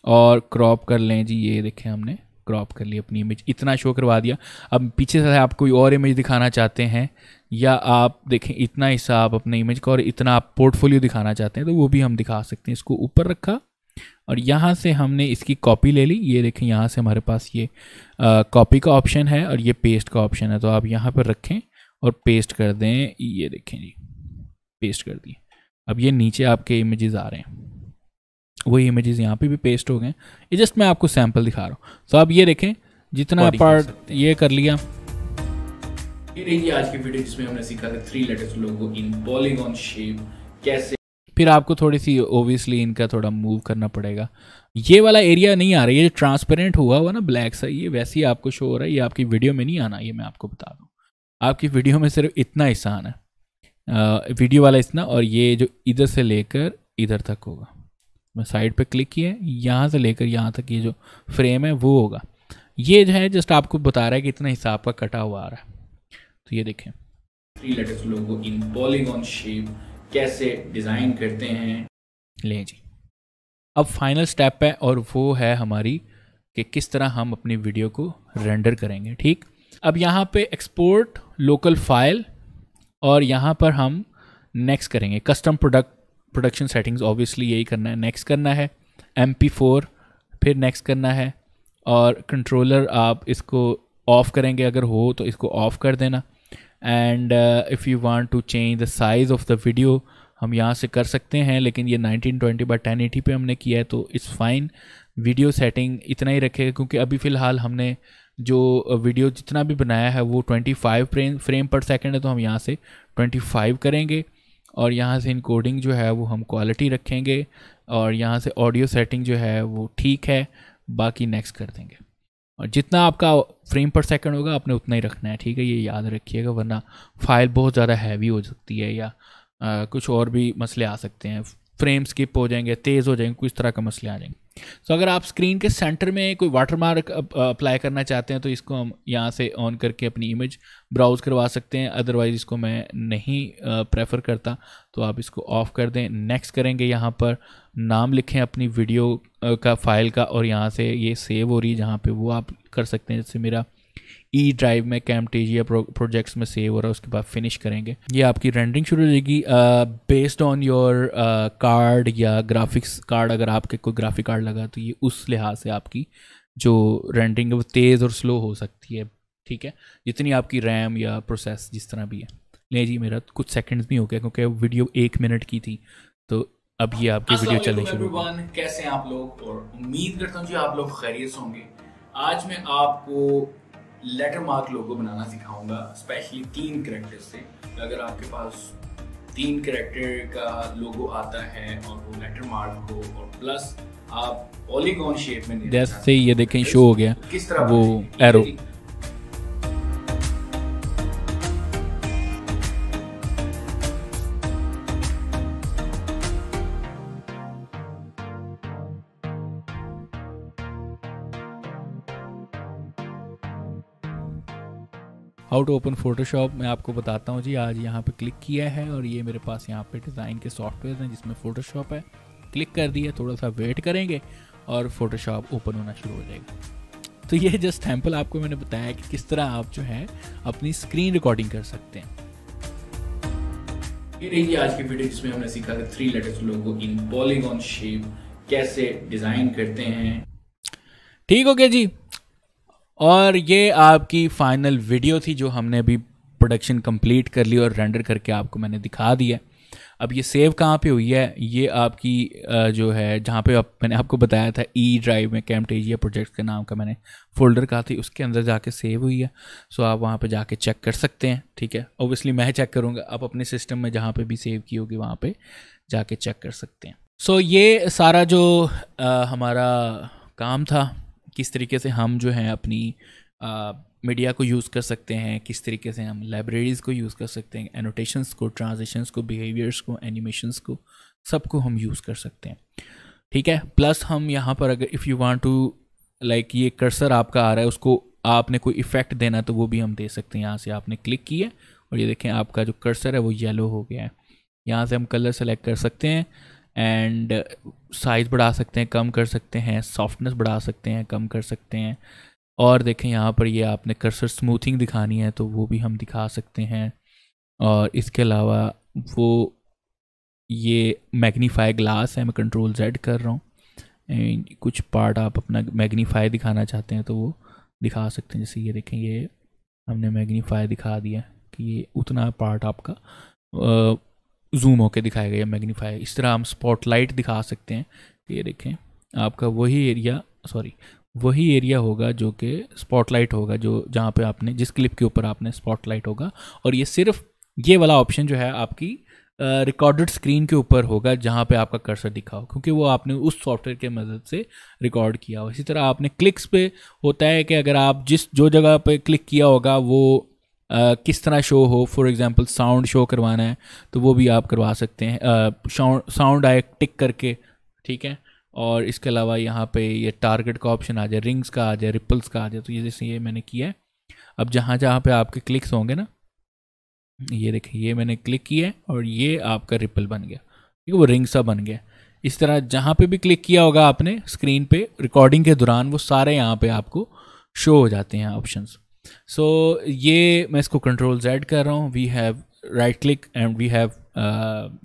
और क्रॉप कर लें जी। ये देखें हमने क्रॉप कर ली अपनी इमेज, इतना शो करवा दिया। अब पीछे से आप कोई और इमेज दिखाना चाहते हैं या आप देखें इतना हिस्सा आप अपने इमेज का और इतना आप पोर्टफोलियो दिखाना चाहते हैं तो वो भी हम दिखा सकते हैं। इसको ऊपर रखा और यहाँ से हमने इसकी कॉपी ले ली। ये देखें यहाँ से हमारे पास ये कॉपी का ऑप्शन है और ये पेस्ट का ऑप्शन है, तो आप यहाँ पर रखें और पेस्ट कर दें। ये देखें जी, पेस्ट कर दिए। अब ये नीचे आपके इमेजेस आ रहे हैं, वही इमेजेस यहाँ पे भी पेस्ट हो गए। ये जस्ट मैं आपको सैंपल दिखा रहा हूँ। तो आप ये देखें जितना पार्ट ये कर लिया। ये रही आज की वीडियो जिसमें हमने सीखा था 3 लेटेस्ट लोगो इन पॉलीगॉन शेप कैसे। फिर आपको थोड़ी सी ओबियसली इनका थोड़ा मूव करना पड़ेगा। ये वाला एरिया नहीं आ रहा है, ये जो ट्रांसपेरेंट हुआ ना ब्लैक सा, ये वैसे ही आपको शो हो रहा है। ये आपकी वीडियो में नहीं आना, ये मैं आपको बता दूँ। आपकी वीडियो में सिर्फ इतना हिस्सा आना है, वीडियो वाला इतना, और ये जो इधर से लेकर इधर तक होगा। मैं साइड पे क्लिक किया, यहाँ से लेकर यहाँ तक ये जो फ्रेम है वो होगा। ये जो है जस्ट आपको बता रहा है कि इतना हिस्सा आपका कटा हुआ आ रहा है। तो ये देखें 3 लेटेस्ट लोगो इन पॉलीगॉन शेप कैसे डिज़ाइन करते हैं। ले जी, अब फाइनल स्टेप है और वो है हमारी कि किस तरह हम अपनी वीडियो को रेंडर करेंगे। ठीक, अब यहाँ पे एक्सपोर्ट लोकल फाइल और यहाँ पर हम नेक्स्ट करेंगे कस्टम प्रोडक्शन सेटिंग्स। ऑब्वियसली यही करना है, नेक्स्ट करना है। MP4 फिर नेक्स्ट करना है और कंट्रोलर आप इसको ऑफ करेंगे, अगर हो तो इसको ऑफ कर देना। And if you want to change the size of the video हम यहाँ से कर सकते हैं, लेकिन ये 1920x1080 पे हमने किया है तो इट्स फाइन। वीडियो सेटिंग इतना ही रखेगा क्योंकि अभी फ़िलहाल हमने जो वीडियो जितना भी बनाया है वो 25 फ्रेम पर सेकंड है, तो हम यहाँ से 25 करेंगे और यहाँ से इनकोडिंग जो है वो हम क्वालिटी रखेंगे और यहाँ से ऑडियो सेटिंग जो है वो ठीक है, बाकी नेक्स्ट कर देंगे। और जितना आपका फ्रेम पर सेकंड होगा आपने उतना ही रखना है। ठीक है, ये याद रखिएगा, वरना फाइल बहुत ज़्यादा हैवी हो सकती है या कुछ और भी मसले आ सकते हैं। फ्रेम स्किप हो जाएंगे, तेज़ हो जाएंगे, कुछ तरह का मसले आ जाएंगे। तो अगर आप स्क्रीन के सेंटर में कोई वाटरमार्क अप्लाई करना चाहते हैं तो इसको हम यहाँ से ऑन करके अपनी इमेज ब्राउज़ करवा सकते हैं। अदरवाइज़ इसको मैं नहीं प्रेफर करता, तो आप इसको ऑफ़ कर दें। नेक्स्ट करेंगे, यहाँ पर नाम लिखें अपनी वीडियो का फाइल का और यहाँ से ये सेव हो रही है जहाँ पे वो आप कर सकते हैं। जैसे मेरा ई ड्राइव में कैमटेजिया प्रोजेक्ट्स में सेव हो रहा है, उसके बाद फिनिश करेंगे। ये आपकी रेंडरिंग शुरू हो जाएगी बेस्ड ऑन योर कार्ड या ग्राफिक्स कार्ड। अगर आपके कोई ग्राफिक कार्ड लगा तो ये उस लिहाज से आपकी जो रेंडरिंग है वो तेज़ और स्लो हो सकती है। ठीक है, जितनी आपकी रैम या प्रोसेस जिस तरह भी है। ले जी, मेरा कुछ सेकंड्स भी हो गया क्योंकि वीडियो 1 मिनट की थी, तो अब ये आपकी वीडियो चलनी शुरू हो गई। कैसे हैं आप लोग, और उम्मीद करता हूँ जी आप लोग खैरियत से होंगे। आज मैं आपको लेटर मार्क लोगो बनाना सिखाऊंगा, स्पेशली 3 कैरेक्टर से। अगर आपके पास 3 कैरेक्टर का लोगो आता है और वो लेटर मार्क हो और प्लस आप पॉलीगॉन शेप में जैसे ये देखें शो हो गया किस तरह वो arrow. How to open Photoshop मैं आपको बताता हूँ जी। आज यहाँ पे क्लिक किया है और ये मेरे पास यहाँ पे डिज़ाइन के सॉफ्टवेयर हैं जिसमें फ़ोटोशॉप है। क्लिक कर दिया, थोड़ा सा वेट करेंगे और फोटोशॉप ओपन होना शुरू हो जाएगा। तो ये जस्ट सैंपल आपको मैंने बताया कि किस तरह आप जो है अपनी स्क्रीन रिकॉर्डिंग कर सकते हैं। ये रही आज की वीडियो जिसमें हमने सीखा था 3 लेटेस्ट लोगो इन पॉलीगॉन शेप कैसे डिज़ाइन करते हैं। ठीक हो गया जी, और ये आपकी फाइनल वीडियो थी जो हमने अभी प्रोडक्शन कंप्लीट कर ली और रेंडर करके आपको मैंने दिखा दिया। अब ये सेव कहाँ पे हुई है, ये आपकी जो है जहाँ पे मैंने आपको बताया था ई ड्राइव में कैम्टेजिया प्रोजेक्ट के नाम का मैंने फोल्डर कहा थी, उसके अंदर जाके सेव हुई है। सो आप वहाँ पे जाके चेक कर सकते हैं, ठीक है। ऑब्वियसली मैं चेक करूँगा, आप अपने सिस्टम में जहाँ पे भी सेव की होगी वहाँ पे जाके चेक कर सकते हैं। सो ये सारा जो हमारा काम था, किस तरीके से हम जो है अपनी मीडिया को यूज़ कर सकते हैं, किस तरीके से हम लाइब्रेरीज़ को यूज़ कर सकते हैं, एनोटेशंस को, ट्रांजिशंस को, बिहेवियर्स को, एनिमेशंस को, सबको हम यूज़ कर सकते हैं, ठीक है। प्लस हम यहाँ पर अगर if you want to like ये कर्सर आपका आ रहा है, उसको आपने कोई इफ़ेक्ट देना तो वो भी हम दे सकते हैं। यहाँ से आपने क्लिक किया और ये देखें आपका जो कर्सर है वो येलो हो गया है। यहाँ से हम कलर सेलेक्ट कर सकते हैं एंड साइज़ बढ़ा सकते हैं, कम कर सकते हैं, सॉफ्टनेस बढ़ा सकते हैं, कम कर सकते हैं। और देखें यहाँ पर ये आपने कर्सर स्मूथिंग दिखानी है तो वो भी हम दिखा सकते हैं। और इसके अलावा वो ये मैग्नीफाई ग्लास है, मैं कंट्रोल Z कर रहा हूँ एंड कुछ पार्ट आप अपना मैग्नीफाई दिखाना चाहते हैं तो वो दिखा सकते हैं। जैसे ये देखें, ये हमने मैग्नीफाई दिखा दिया कि ये उतना पार्ट आपका जूम होके दिखाया गया मैग्नीफाई। इस तरह हम स्पॉटलाइट दिखा सकते हैं। ये देखें आपका वही एरिया होगा जो कि स्पॉटलाइट होगा, जो जहाँ पे आपने जिस क्लिप के ऊपर आपने स्पॉटलाइट होगा। और ये सिर्फ ये वाला ऑप्शन जो है आपकी रिकॉर्डेड स्क्रीन के ऊपर होगा जहाँ पे आपका कर्सर दिखा हो, क्योंकि वो आपने उस सॉफ्टवेयर के मदद से रिकॉर्ड किया हो। इसी तरह आपने क्लिक्स पे होता है कि अगर आप जो जगह पे क्लिक किया होगा वो किस तरह शो हो, फॉर एग्जांपल साउंड शो करवाना है तो वो भी आप करवा सकते हैं, साउंड आए टिक करके, ठीक है। और इसके अलावा यहाँ पे ये टारगेट का ऑप्शन आ जाए, रिंग्स का आ जाए, रिपल्स का आ जाए। तो ये जैसे ये मैंने किया है, अब जहाँ जहाँ पे आपके क्लिक्स होंगे ना, ये देखिए ये मैंने क्लिक किया है और ये आपका रिपल बन गया, ठीक है, वो रिंग सा बन गया। इस तरह जहाँ पे भी क्लिक किया होगा आपने स्क्रीन पे रिकॉर्डिंग के दौरान, वो सारे यहाँ पे आपको शो हो जाते हैं ऑप्शंस। सो ये मैं इसको कंट्रोल Z कर रहा हूँ। We have right click and we have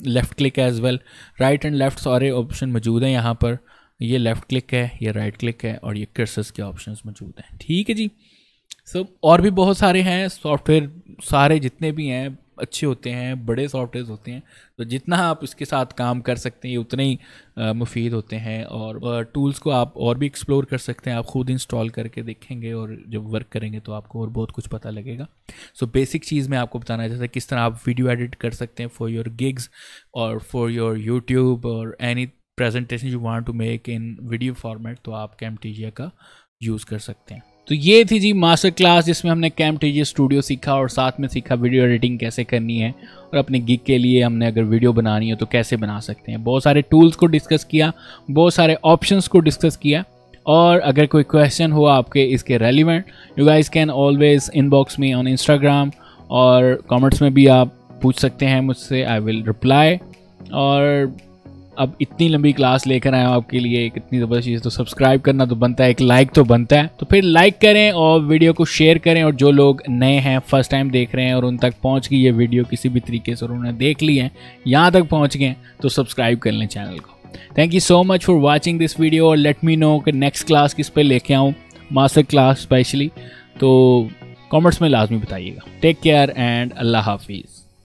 left click as well. Right and left सारे ऑप्शन मौजूद हैं यहाँ पर। ये लेफ़्ट क्लिक है, ये राइट क्लिक है और ये कर्सर्स के ऑप्शंस मौजूद हैं, ठीक है जी। सो और भी बहुत सारे हैं सॉफ्टवेयर, सारे जितने भी हैं अच्छे होते हैं, बड़े सॉफ्टवेयर होते हैं। तो जितना आप इसके साथ काम कर सकते हैं ये उतने ही मुफीद होते हैं। और टूल्स को आप और भी एक्सप्लोर कर सकते हैं, आप खुद इंस्टॉल करके देखेंगे और जब वर्क करेंगे तो आपको और बहुत कुछ पता लगेगा। सो बेसिक चीज़ मैं आपको बताना चाहता किस तरह आप वीडियो एडिट कर सकते हैं फॉर योर गिग्स और फॉर योर यूट्यूब और any presentation you want to make in video format, तो आप कैम्टेजिया का यूज़ कर सकते हैं। तो ये थी जी मास्टर क्लास जिसमें हमने कैम्टेजिया स्टूडियो सीखा और साथ में सीखा वीडियो एडिटिंग कैसे करनी है और अपने गिग के लिए हमने अगर वीडियो बनानी है तो कैसे बना सकते हैं। बहुत सारे टूल्स को डिस्कस किया, बहुत सारे ऑप्शंस को डिस्कस किया। और अगर कोई क्वेश्चन हो आपके इसके relevant, you guys can always inbox me on Instagram और कमेंट्स में भी आप पूछ सकते हैं मुझसे, आई विल रिप्लाई। और अब इतनी लंबी क्लास लेकर आया हूँ आपके लिए, कितनी ज़बरदस्त चीज़, तो सब्सक्राइब करना तो बनता है, एक लाइक तो बनता है। तो फिर लाइक करें और वीडियो को शेयर करें। और जो लोग नए हैं, फर्स्ट टाइम देख रहे हैं और उन तक पहुँच गई ये वीडियो किसी भी तरीके से और उन्होंने देख ली है, यहाँ तक पहुँच गए, तो सब्सक्राइब कर लें चैनल को। Thank you so much for watching this video. और लेट मी नो कि नेक्स्ट क्लास किस पे लेके आऊँ, मास्टर क्लास स्पेशली, तो कॉमेंट्स में लाजमी बताइएगा। टेक केयर एंड अल्लाह हाफिज़।